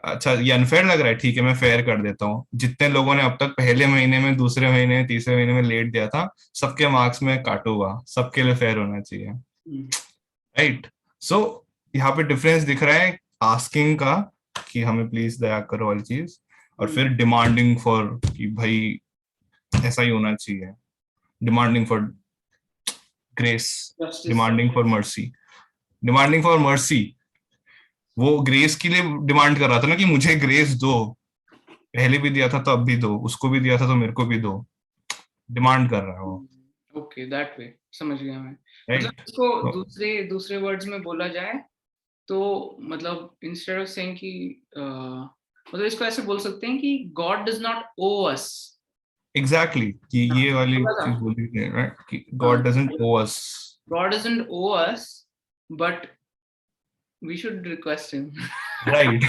अच्छा ये अनफेयर लग रहा है, ठीक है मैं फेयर कर देता हूँ, जितने लोगों ने अब तक पहले महीने में, दूसरे महीने में, तीसरे महीने में लेट दिया था, सबके मार्क्स में काटूंगा, सबके लिए फेयर होना चाहिए। हम्म, राइट। सो यहाँ पे डिफरेंस दिख रहा है आस्किंग का, कि हमें प्लीज दया करो वाली चीज, और हम्म, फिर डिमांडिंग फॉर, कि भाई ऐसा ही होना चाहिए, demanding for grace, justice। Demanding for mercy. Demanding for mercy, वो ग्रेस के लिए डिमांड कर रहा था ना, कि मुझे ग्रेस दो, पहले भी दिया था तो अब भी दो, उसको भी दिया था तो मेरे को भी दो, डिमांड कर रहा है वो। ओके दैट वे, समझ गया मैं। मतलब राइट। इसको दूसरे दूसरे वर्ड्स में बोला जाए तो मतलब इंस्टेड ऑफ सेइंग कि मतलब इसको ऐसे बोल सकते हैं कि God does not owe us. Exactly, कि ये वाली बोला था। चीज बोली है, राइट, कि हाँ, God doesn't owe us. God doesn't owe us but we should request him. Right.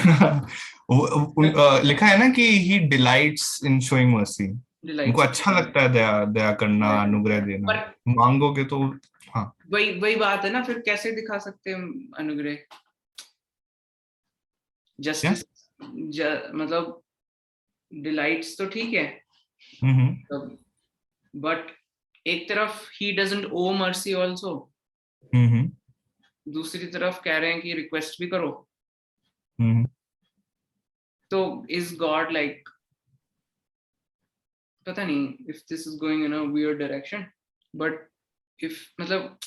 लिखा है ना कि he delights in showing mercy, उनको डिलाइट्स। अच्छा लगता है दया दया करना, अनुग्रह देना। पर मांगोगे तो, हाँ। वही वही बात है ना, फिर कैसे दिखा सकते हैं हम अनुग्रह, क्या? जस्टिस, मतलब डिलाइट्स तो ठीक है, हम्म बट एक तरफ he doesn't owe mercy also, hmm दूसरी तरफ कह रहे हैं कि रिक्वेस्ट भी करो। हम्म तो इज गॉड लाइक, पता नहीं if this is going in a weird direction. But if मतलब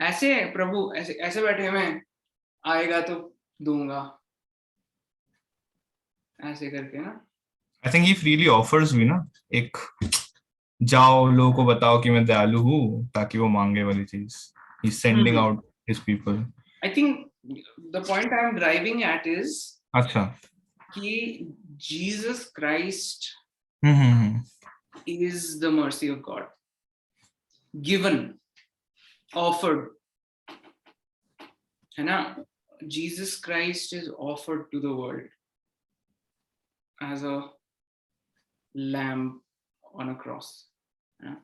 ऐसे प्रभु ऐसे ऐसे बैठे हुए आएगा तो दूंगा ऐसे करके ना। I think he freely offers भी ना, एक जाओ लोगों को बताओ कि मैं दयालु हूँ ताकि वो मांगे वाली चीज, he sending out his people. I think the point I am driving at is अच्छा। कि Jesus Christ hmm. is the mercy of God, given, offered, है ना? Jesus Christ is offered to the world as a lamb on a cross,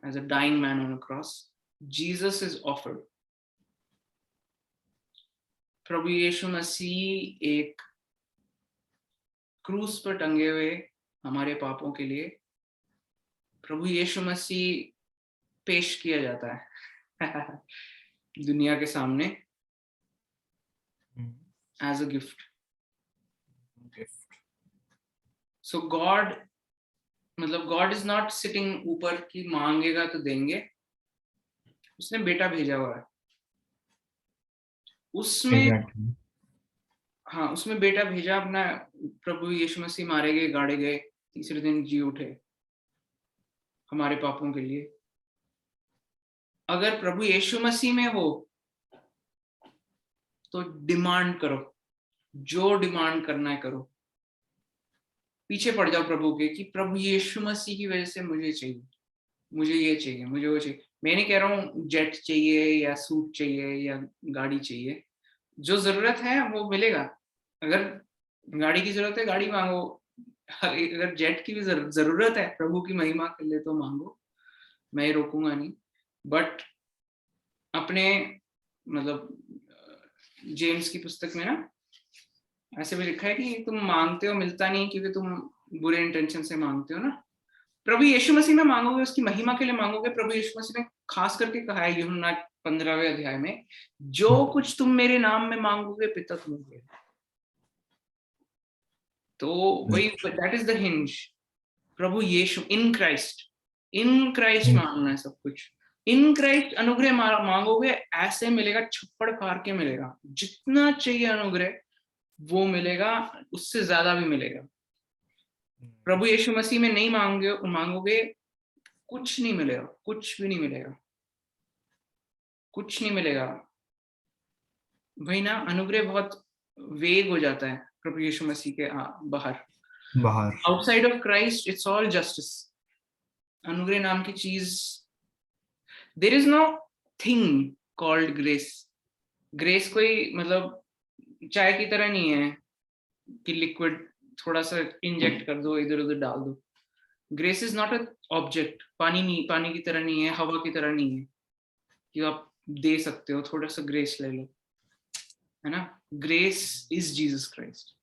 as a dying man on a cross. Jesus is offered. प्रभु यीशु मसीह एक क्रूस पर टंगे हुए हमारे पापों के लिए प्रभु यीशु मसीह पेश किया जाता है दुनिया के सामने as a gift. So God, मतलब God is not sitting ऊपर की मांगेगा तो देंगे, उसने बेटा भेजा हुआ है उसमें Exactly. हाँ उसमें बेटा भेजा अपना। प्रभु यीशु मसीह मारे गए, गाड़े गए, तीसरे दिन जी उठे हमारे पापों के लिए। अगर प्रभु यीशु मसीह में हो तो डिमांड करो, जो डिमांड करना है करो, पीछे पड़ जाओ प्रभु के कि प्रभु यीशु मसीह की वजह से मुझे चाहिए, मुझे ये चाहिए, मुझे वो चाहिए। मैं नहीं कह रहा हूँ जेट चाहिए या सूट चाहिए या गाड़ी चाहिए, जो जरूरत है वो मिलेगा। अगर गाड़ी की जरूरत है गाड़ी मांगो, अगर जेट की भी जरूरत है प्रभु की महिमा के लिए तो मांगो, मैं ये रोकूंगा नहीं। बट अपने मतलब जेम्स की पुस्तक में ना ऐसे भी लिखा है कि तुम मांगते हो मिलता नहीं क्योंकि तुम बुरे इंटेंशन से मांगते हो ना। प्रभु यीशु मसीह में मांगोगे, उसकी महिमा के लिए मांगोगे। प्रभु यीशु मसीह ने खास करके कहा है यूहन्ना 15वें अध्याय में, जो कुछ तुम मेरे नाम में मांगोगे पिता तुम्हें देगा। तो वही दैट इज द हिंज, प्रभु यीशु इन क्राइस्ट मांगना है सब कुछ। इन क्राइस्ट अनुग्रह मांगोगे ऐसे मिलेगा, छप्पड़ फाड़ के मिलेगा, जितना चाहिए अनुग्रह वो मिलेगा, उससे ज्यादा भी मिलेगा। प्रभु यीशु मसीह में नहीं मांगोगे कुछ नहीं मिलेगा, कुछ भी नहीं मिलेगा, कुछ नहीं मिलेगा। वही ना, अनुग्रह बहुत वेग हो जाता है प्रभु यीशु मसीह के बाहर। Outside of Christ it's all justice. अनुग्रह नाम की चीज, there is no thing called grace. Grace कोई मतलब चाय की तरह नहीं है कि लिक्विड थोड़ा सा इंजेक्ट कर दो, इधर उधर डाल दो। Grace is not a object. पानी की तरह नहीं है, हवा की तरह नहीं है कि आप दे सकते हो थोड़ा सा ग्रेस ले लो, है ना। Grace is Jesus Christ.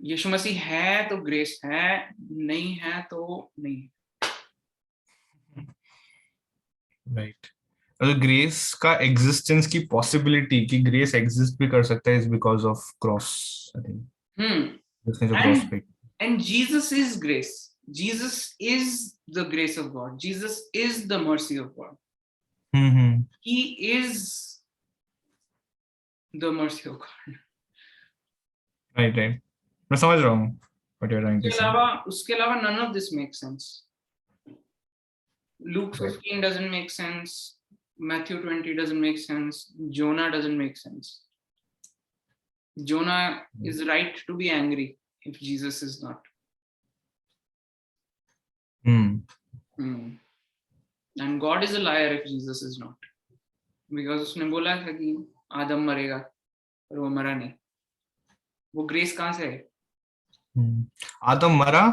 यीशु मसीह है तो ग्रेस है, नहीं है तो नहीं। राइट। अगर ग्रेस का एग्जिस्टेंस की पॉसिबिलिटी कि ग्रेस एग्जिस्ट भी कर सकता है is because of cross, I think. उसने जो क्रॉस पे, and Jesus is grace, Jesus is the grace of God, Jesus is the mercy of God, he is the mercy of God. Right right, मैं समझ रहा हूँ what you are trying to say. उसके अलावा none of this makes sense. Luke 15 doesn't make sense. Matthew 20 doesn't make sense. Jonah doesn't make sense. Jonah is right to be angry if Jesus is not. And God is a liar if Jesus is not. Because उसने बोला था कि आदम मरेगा, पर वो मरा नहीं। वो ग्रेस कहाँ से है? आदम मरा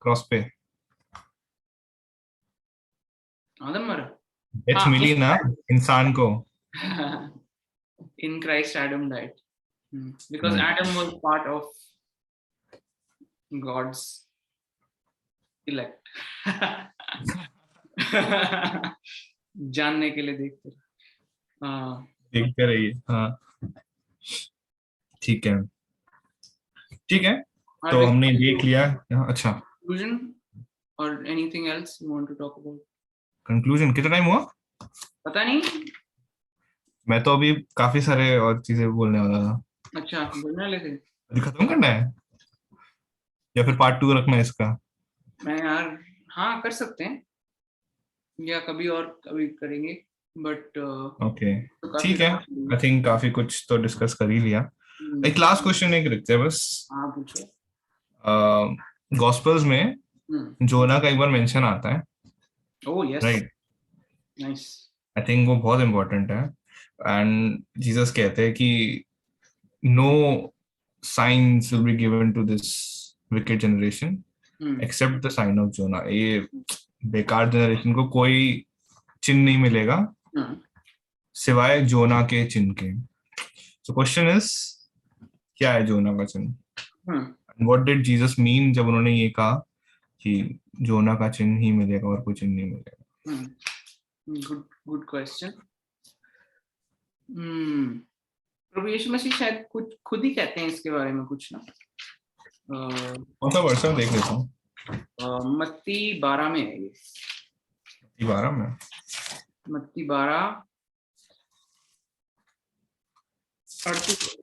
क्रॉस पे, आदम मरा, डेथ मिली ना इंसान को। In Christ Adam died. Because Adam was part of God's elect. जानने के लिए देखते रहिए। हाँ ठीक है ठीक है, तो हमने देख लिया। अच्छा, or anything else you want to talk about? Conclusion कितना टाइम हुआ? पता नहीं। मैं तो अभी काफी सारे और चीजें बोलने वाला था। अच्छा, बोलने वाले थे। अभी खत्म करना है या फिर पार्ट 2 रखना है इसका? मैं यार, हाँ कर सकते हैं, या कभी और कभी करेंगे, बट ओके तो काफी ठीक है। आई थिंक काफी कुछ तो डिस्कस कर ही लिया। एक लास्ट क्वेश्चन एक रखते हैं बस। हाँ पूछो। गॉस्पेल्स में जोना का एक बार मेंशन आता है, oh yes, right? Nice. I think वो बहुत इंपॉर्टेंट है। एंड जीसस कहते हैं कि no signs will be given to this wicked generation except the sign of Jonah. ये बेकार जनरेशन को कोई चिन्ह नहीं मिलेगा सिवाय जोना के चिन्ह के। सो क्वेश्चन इज, क्या है जोना का चिन्ह? व्हाट डिड जीसस मीन जब उन्होंने ये कहा कि जोना का चिन्ह ही मिलेगा और कोई चिन्ह नहीं मिलेगा? Good question. प्रभु यीशु मसीह शायद कुछ खुद ही कहते हैं इसके बारे में कुछ ना। कौन सा वर्ष देख लेता हूँ। मत्ती 12 में है ये। मत्ती 12 में? मत्ती 12 38।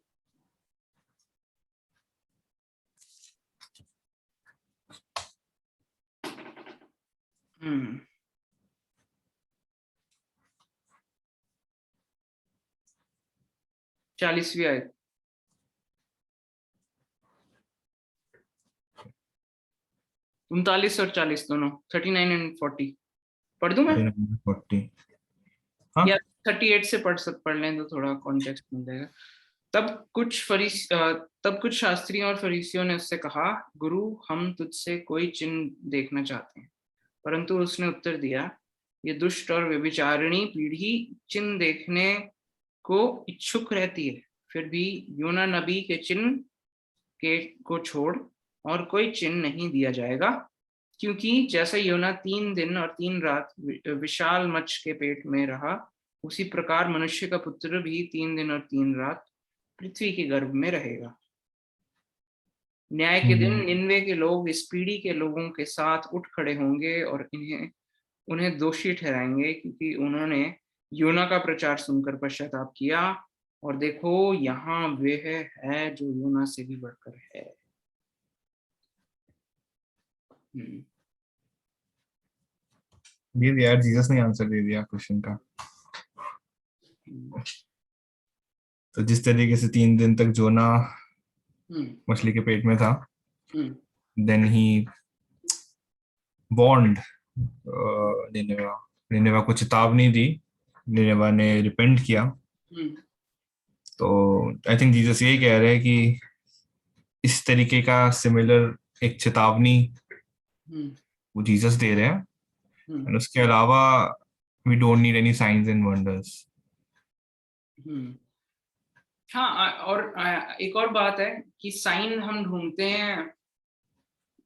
हम्म 40वीं आयत। 39 और 40 दोनों, 39 एंड 40 पढ़ दूं मैं? 40 हाँ? या 38 से पढ़ लें तो थोड़ा कॉन्टेक्स्ट मिल जाएगा। तब कुछ शास्त्रियों और फरीसियों ने उससे कहा, गुरु हम तुझसे कोई चिन्ह देखना चाहते हैं। परंतु उसने उत्तर दिया, ये दुष्ट और व्यभिचारिणी पीढ़ी चिन्ह देखने को इच्छुक रहती है, फिर भी योना नबी के चिन्ह को छोड़ और कोई चिन्ह नहीं दिया जाएगा, क्योंकि जैसे योना 3 दिन और 3 रात विशाल मत्स्य के पेट में रहा, उसी प्रकार मनुष्य का पुत्र भी 3 दिन और 3 रात पृथ्वी के गर्भ में रहेगा। न्याय के दिन निन्वे के लोग इस पीढ़ी के लोगों के साथ उठ खड़े होंगे और उन्हें दोषी ठहराएंगे, क्योंकि उन्होंने योना का प्रचार सुनकर पश्चाताप किया, और देखो यहाँ वे है जो योना से भी बढ़कर है। ये यार जीसस ने आंसर दे दिया क्वेश्चन का। तो जिस तरीके से 3 दिन तक जोना मछली के पेट में था, देन ही बॉन्ड निनेवा को चेतावनी दी, निनेवा ने रिपेंट किया। तो आई थिंक जीसस यही कह रहे हैं कि इस तरीके का सिमिलर एक चेतावनी वो जीसस दे रहे हैं, और उसके अलावा we don't need any signs and wonders. हाँ, और एक और बात है कि साइन हम ढूंढते हैं,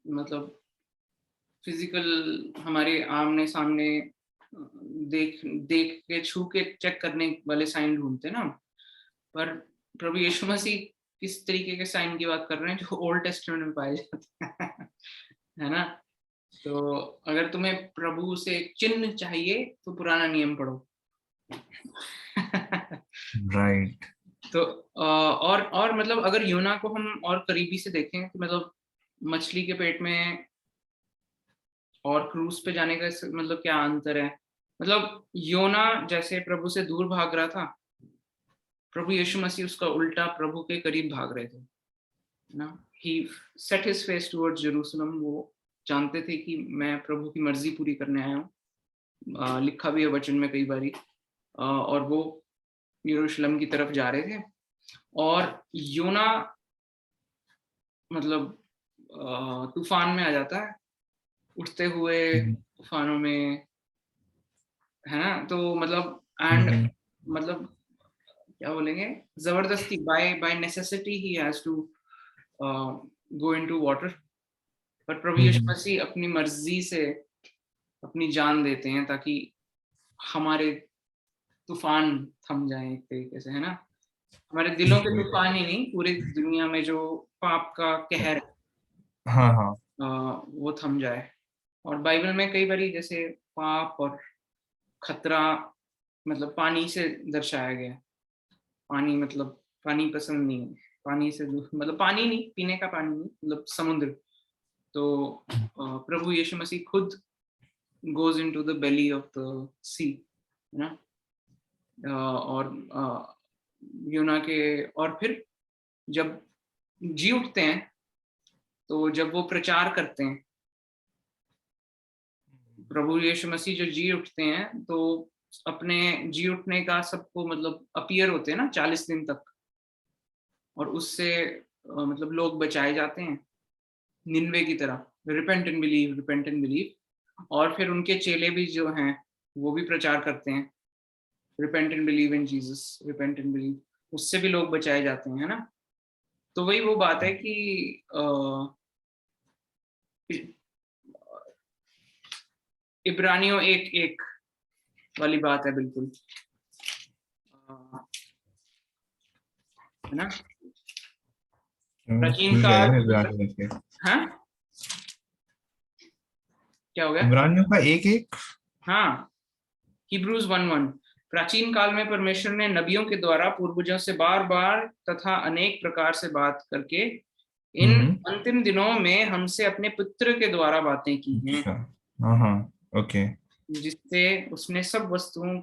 मतलब फिजिकल हमारे आमने सामने देख के छू के चेक करने वाले साइन ढूंढते हैं ना, पर प्रभु यीशु मसीह किस तरीके के साइन की बात कर रहे हैं जो ओल्ड टेस्टामेंट में पाए जाते हैं है ना। तो अगर तुम्हें प्रभु से एक चिन्ह चाहिए तो पुराना नियम पढ़ो राइट। तो और मतलब अगर योना को हम और करीबी से देखें तो मतलब मछली के पेट में और क्रूज पे जाने का मतलब क्या अंतर है। मतलब योना जैसे प्रभु से दूर भाग रहा था, प्रभु यीशु मसीह उसका उल्टा प्रभु के करीब भाग रहे थे ना। He set his face towards Jerusalem. वो जानते थे कि मैं प्रभु की मर्जी पूरी करने आया हूँ। लिखा भी है वचन में कई बारी। और वो यरूशलेम की तरफ जा रहे थे, और योना मतलब तूफान में आ जाता है, उठते हुए तूफानों में, है ना। तो मतलब एंड मतलब क्या बोलेंगे, जबरदस्ती by necessity he has to go into water. पर प्रभु यीशु मसीह अपनी मर्जी से अपनी जान देते हैं ताकि हमारे तूफान थम जाए एक तरीके से, है ना। हमारे दिलों के तूफान ही नहीं, पूरी दुनिया में जो पाप का कहर हाँ हाँ वो थम जाए। और बाइबल में कई बारी जैसे पाप और खतरा मतलब पानी से दर्शाया गया है। पानी मतलब पानी पसंद नहीं है, पानी से मतलब पानी नहीं, पीने का पानी नहीं, मतलब समुद्र। तो प्रभु यीशु मसीह खुद goes into the belly of the sea, है ना। और यूना के, और फिर जब जी उठते हैं, तो जब वो प्रचार करते हैं, प्रभु यीशु मसीह जो जी उठते हैं, तो अपने जी उठने का सबको मतलब अपीयर होते हैं ना 40 दिन तक, और उससे मतलब लोग बचाए जाते हैं निन्वे की तरह, repent and believe, repent and believe. और फिर उनके चेले भी जो हैं वो भी प्रचार करते हैं, repent and believe in Jesus, repent and believe, उससे भी लोग बचाए जाते हैं, है ना। तो वही वो बात है कि इब्रानियों 1:1 वाली बात है बिल्कुल, है ना। प्राचीन भूल गया यार काल, इब्रानियों के। हाँ क्या हो गया? इब्रानियों का 1:1। हाँ, हिब्रूज 1:1। प्राचीन काल में परमेश्वर ने नबियों के द्वारा पूर्वजों से बार बार तथा अनेक प्रकार से बात करके इन अंतिम दिनों में हमसे अपने पुत्र के द्वारा बातें की हैं, अच्छा, हाँ हाँ, ओके। जिससे उसने सब वस्तुओं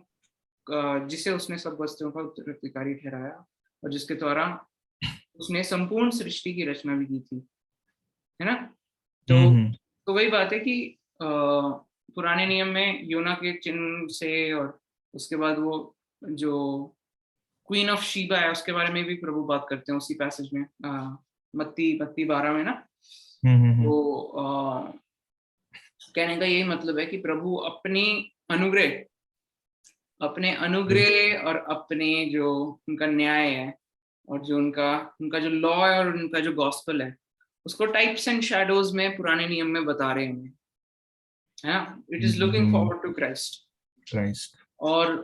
जिसे उसने सब वस्तुओं का उत्तराधिकारी ठहराया, और जिसके द्वारा उसने संपूर्ण सृष्टि की रचना भी की थी, है ना। तो वही बात है कि पुराने नियम में योना के चिन्ह से, और उसके बाद वो जो क्वीन ऑफ शीबा है उसके बारे में भी प्रभु बात करते हैं उसी पैसेज में, मत्ती 12 में ना। तो कहने का यही मतलब है कि प्रभु अपने अनुग्रह और अपने जो उनका न्याय है, और जो उनका उनका जो लॉ है और उनका जो गॉस्पेल है, उसको टाइप्स एंड शैडोज में पुराने नियम में बता रहे हैं, है ना। It is looking forward to Christ. और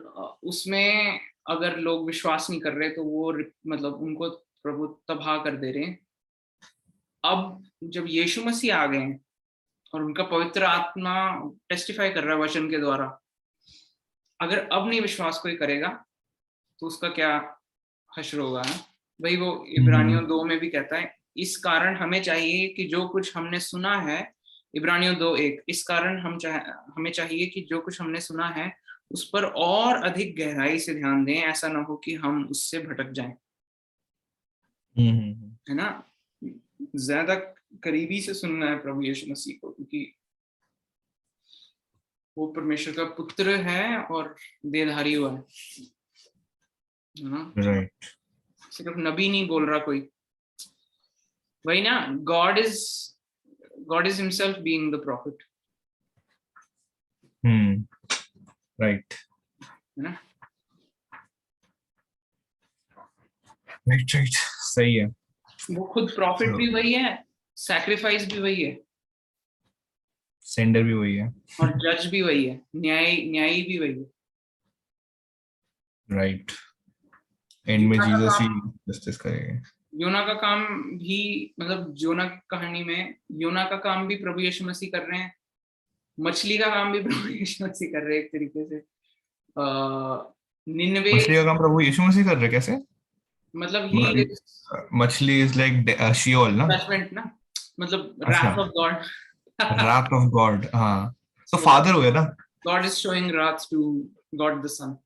उसमें अगर लोग विश्वास नहीं कर रहे, तो वो मतलब उनको प्रभु तबाह कर दे रहे हैं। अब जब यीशु मसीह आ गए हैं और उनका पवित्र आत्मा टेस्टिफाई कर रहा है वचन के द्वारा, अगर अब नहीं विश्वास कोई करेगा तो उसका क्या हश्र होगा, ना। वही वो इब्रानियों 2 में भी कहता है, इस कारण हमें चाहिए कि जो कुछ हमने सुना है, इब्रानियों 2:1, इस कारण हमें चाहिए कि जो कुछ हमने सुना है उस पर और अधिक गहराई से ध्यान दें, ऐसा ना हो कि हम उससे भटक जाएं, है ना। ज्यादा करीबी से सुनना है प्रभु यीशु मसीह को, क्योंकि वो परमेश्वर का पुत्र है और देहधारी हुआ है ना। राइट। सिर्फ नबी नहीं बोल रहा कोई, वही ना, God is himself being the profit, right, है ना। राइट, राइट, सही है। वो खुद प्रॉफिट भी वही है, सैक्रिफाइस भी वही है, सेंडर भी वही है, और जज भी वही है, न्यायी भी वही है। राइट। एंड में जीसस ही जस्टिस करेंगे। योना का काम भी, मतलब योना की कहानी में योना का काम भी प्रभु यीशु मसीह कर रहे हैं, मछली का काम भी प्रभु यीशु मसीह कर रहे हैं एक तरीके से। निन्वे, मछली का काम प्रभु यीशु मसीह कर रहे, कैसे? मतलब ही मछली इज लाइक शियोल ना? जजमेंट ना, मतलब अच्छा, wrath of God. wrath of God, हाँ, तो So फादर हो गया ना, God is showing wrath to God the Son.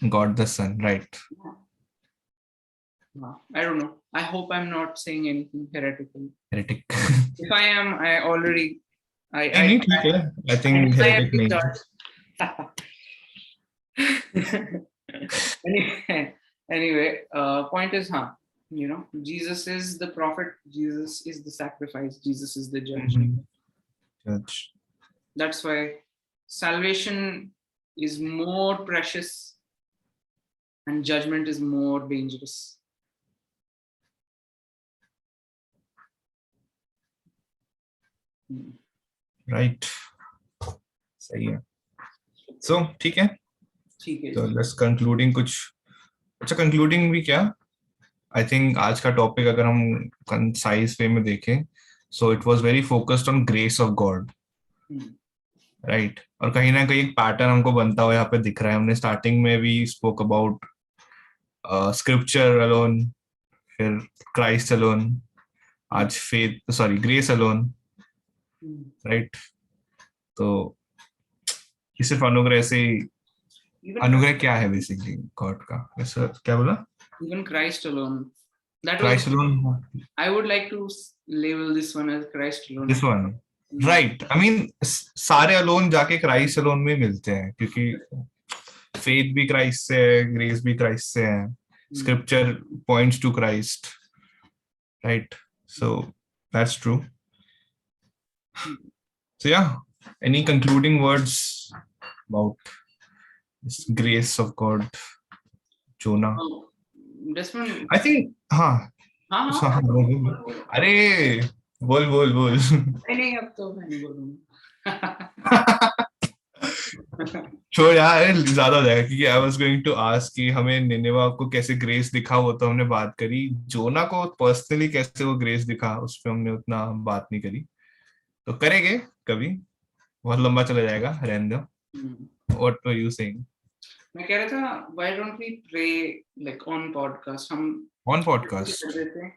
God the Son, right? I don't know. I hope I'm not saying anything heretical. Heretic. If I am, I already नहीं ठीक है, I think heretic नहीं है। anyway, point is, you know, Jesus is the prophet, Jesus is the sacrifice, Jesus is the judge. Judge. That's why salvation is more precious and judgment is more dangerous. Right. सही है। So ठीक है, तो let's concluding कुछ, अच्छा concluding भी क्या, I think आज का टॉपिक अगर हम concise way में देखें, so it was very focused on grace of God, right और कहीं ना कहीं एक पैटर्न हमको बनता हुआ यहाँ पे दिख रहा है. हमने स्टार्टिंग में भी स्पोक अबाउट स्क्रिप्चर अलोन, फिर क्राइस्ट अलोन, आज faith sorry grace alone, right. तो ये सिर्फ अनुग्रह से ही. Even अनुग्रह क्या है बेसिकली गॉड का, ऐसा क्या बोला? even Christ alone. That was Christ alone, I would like to label this one as Christ alone. This one, right. I mean सारे अलोन जाके क्राइस्ट अलोन में मिलते हैं, क्योंकि फेथ भी क्राइस्ट से है, ग्रेस भी क्राइस्ट से है, scripture points to Christ, right. So that's true. So yeah, any concluding words about this grace of God, Jonah? This one, I think हाँ. हाँ बोल. अरे बोल बोल बोल. नहीं अब तो मैं नहीं बोलूँगा. छोड़ यार, ज्यादा हो जाएगा, क्योंकि I was going to ask कि हमें निनेवा को कैसे ग्रेस दिखा, वो तो हमने बात करी. जोना को पर्सनली कैसे वो ग्रेस दिखा, उस पर हमने उतना बात नहीं करी. तो करेंगे कभी, बहुत लंबा चला जाएगा, रहने दो. What were you saying? मैं कह रहा था why don't we pray like on podcast, हम On podcast? कर देते हैं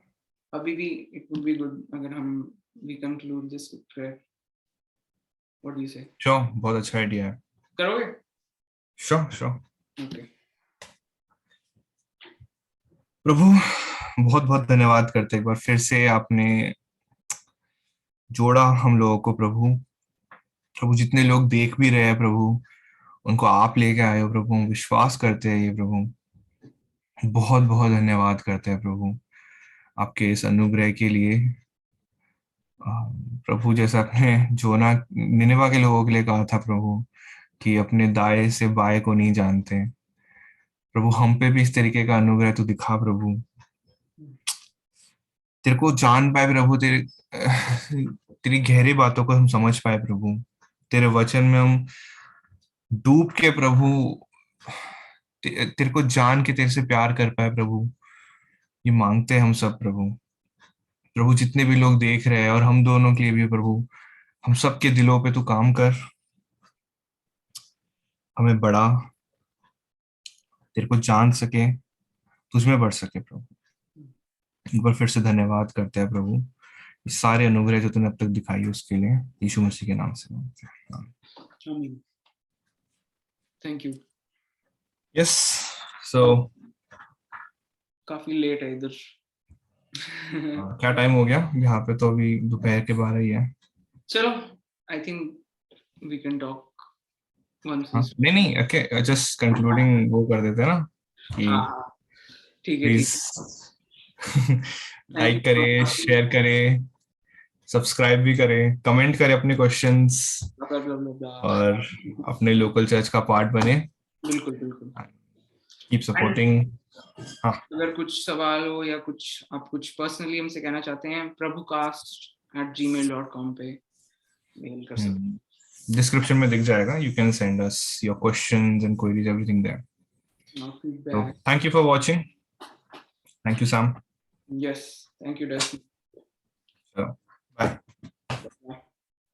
अभी भी. It would be good अगर हम we conclude this with prayer. What do you say? Sure, बहुत अच्छा आइडिया है. करोगे? Sure, sure. Okay. प्रभु बहुत बहुत धन्यवाद करते हैं एक बार फिर से, आपने जोड़ा हम लोगों को प्रभु. प्रभु जितने लोग देख भी रहे हैं प्रभु, उनको आप लेके आए हो प्रभु. विश्वास करते हैं ये प्रभु, बहुत बहुत धन्यवाद करते हैं प्रभु आपके इस अनुग्रह के लिए. प्रभु जैसा आपने जोना निनेवा के लोगों के लिए कहा था प्रभु कि अपने दाएं से बाएं को नहीं जानते, प्रभु हम पे भी इस तरीके का अनुग्रह तो दिखा प्रभु. तेरे को जान पाए प्रभु, तेरी गहरी बातों को हम समझ पाए प्रभु, तेरे वचन में हम डूब के प्रभु तेरे को जान के तेरे से प्यार कर पाए प्रभु. ये मांगते हैं हम सब प्रभु. प्रभु जितने भी लोग देख रहे हैं और हम दोनों के लिए भी प्रभु, हम सबके दिलों पे तू काम कर, हमें बढ़ा, तेरे को जान सके, तुझमें बढ़ सके प्रभु. एक बार फिर से धन्यवाद करते हैं प्रभु, इस सारे अनुग्रह जो तूने अब तक दिखाई उसके लिए, यीशु मसीह के नाम से मांगते हैं. Amen. Thank you. Yes, so काफी लेट है इधर. क्या टाइम हो गया यहाँ पे? तो अभी दोपहर के 12 ही है. चलो, I think we can talk once. नहीं नहीं, ओके, जस्ट कंक्लूडिंग वो कर देते हैं ना कि ठीक है. प्लीज लाइक करें, शेयर करें, सब्सक्राइब भी करें, कमेंट करें अपने क्वेश्चंस, और अपने लोकल चर्च का पार्ट बने. बिल्कुल बिल्कुल. Keep supporting. अगर कुछ सवाल हो या कुछ आप कुछ पर्सनली हमसे कहना चाहते हैं, prabhucast@gmail.com पे मेल कर सकते हैं. डिस्क्रिप्शन में दिख जाएगा. You can send us your questions and queries, everything there. So thank you for watching. Thank you, Sam. Yes, thank you, Dusty. So, bye.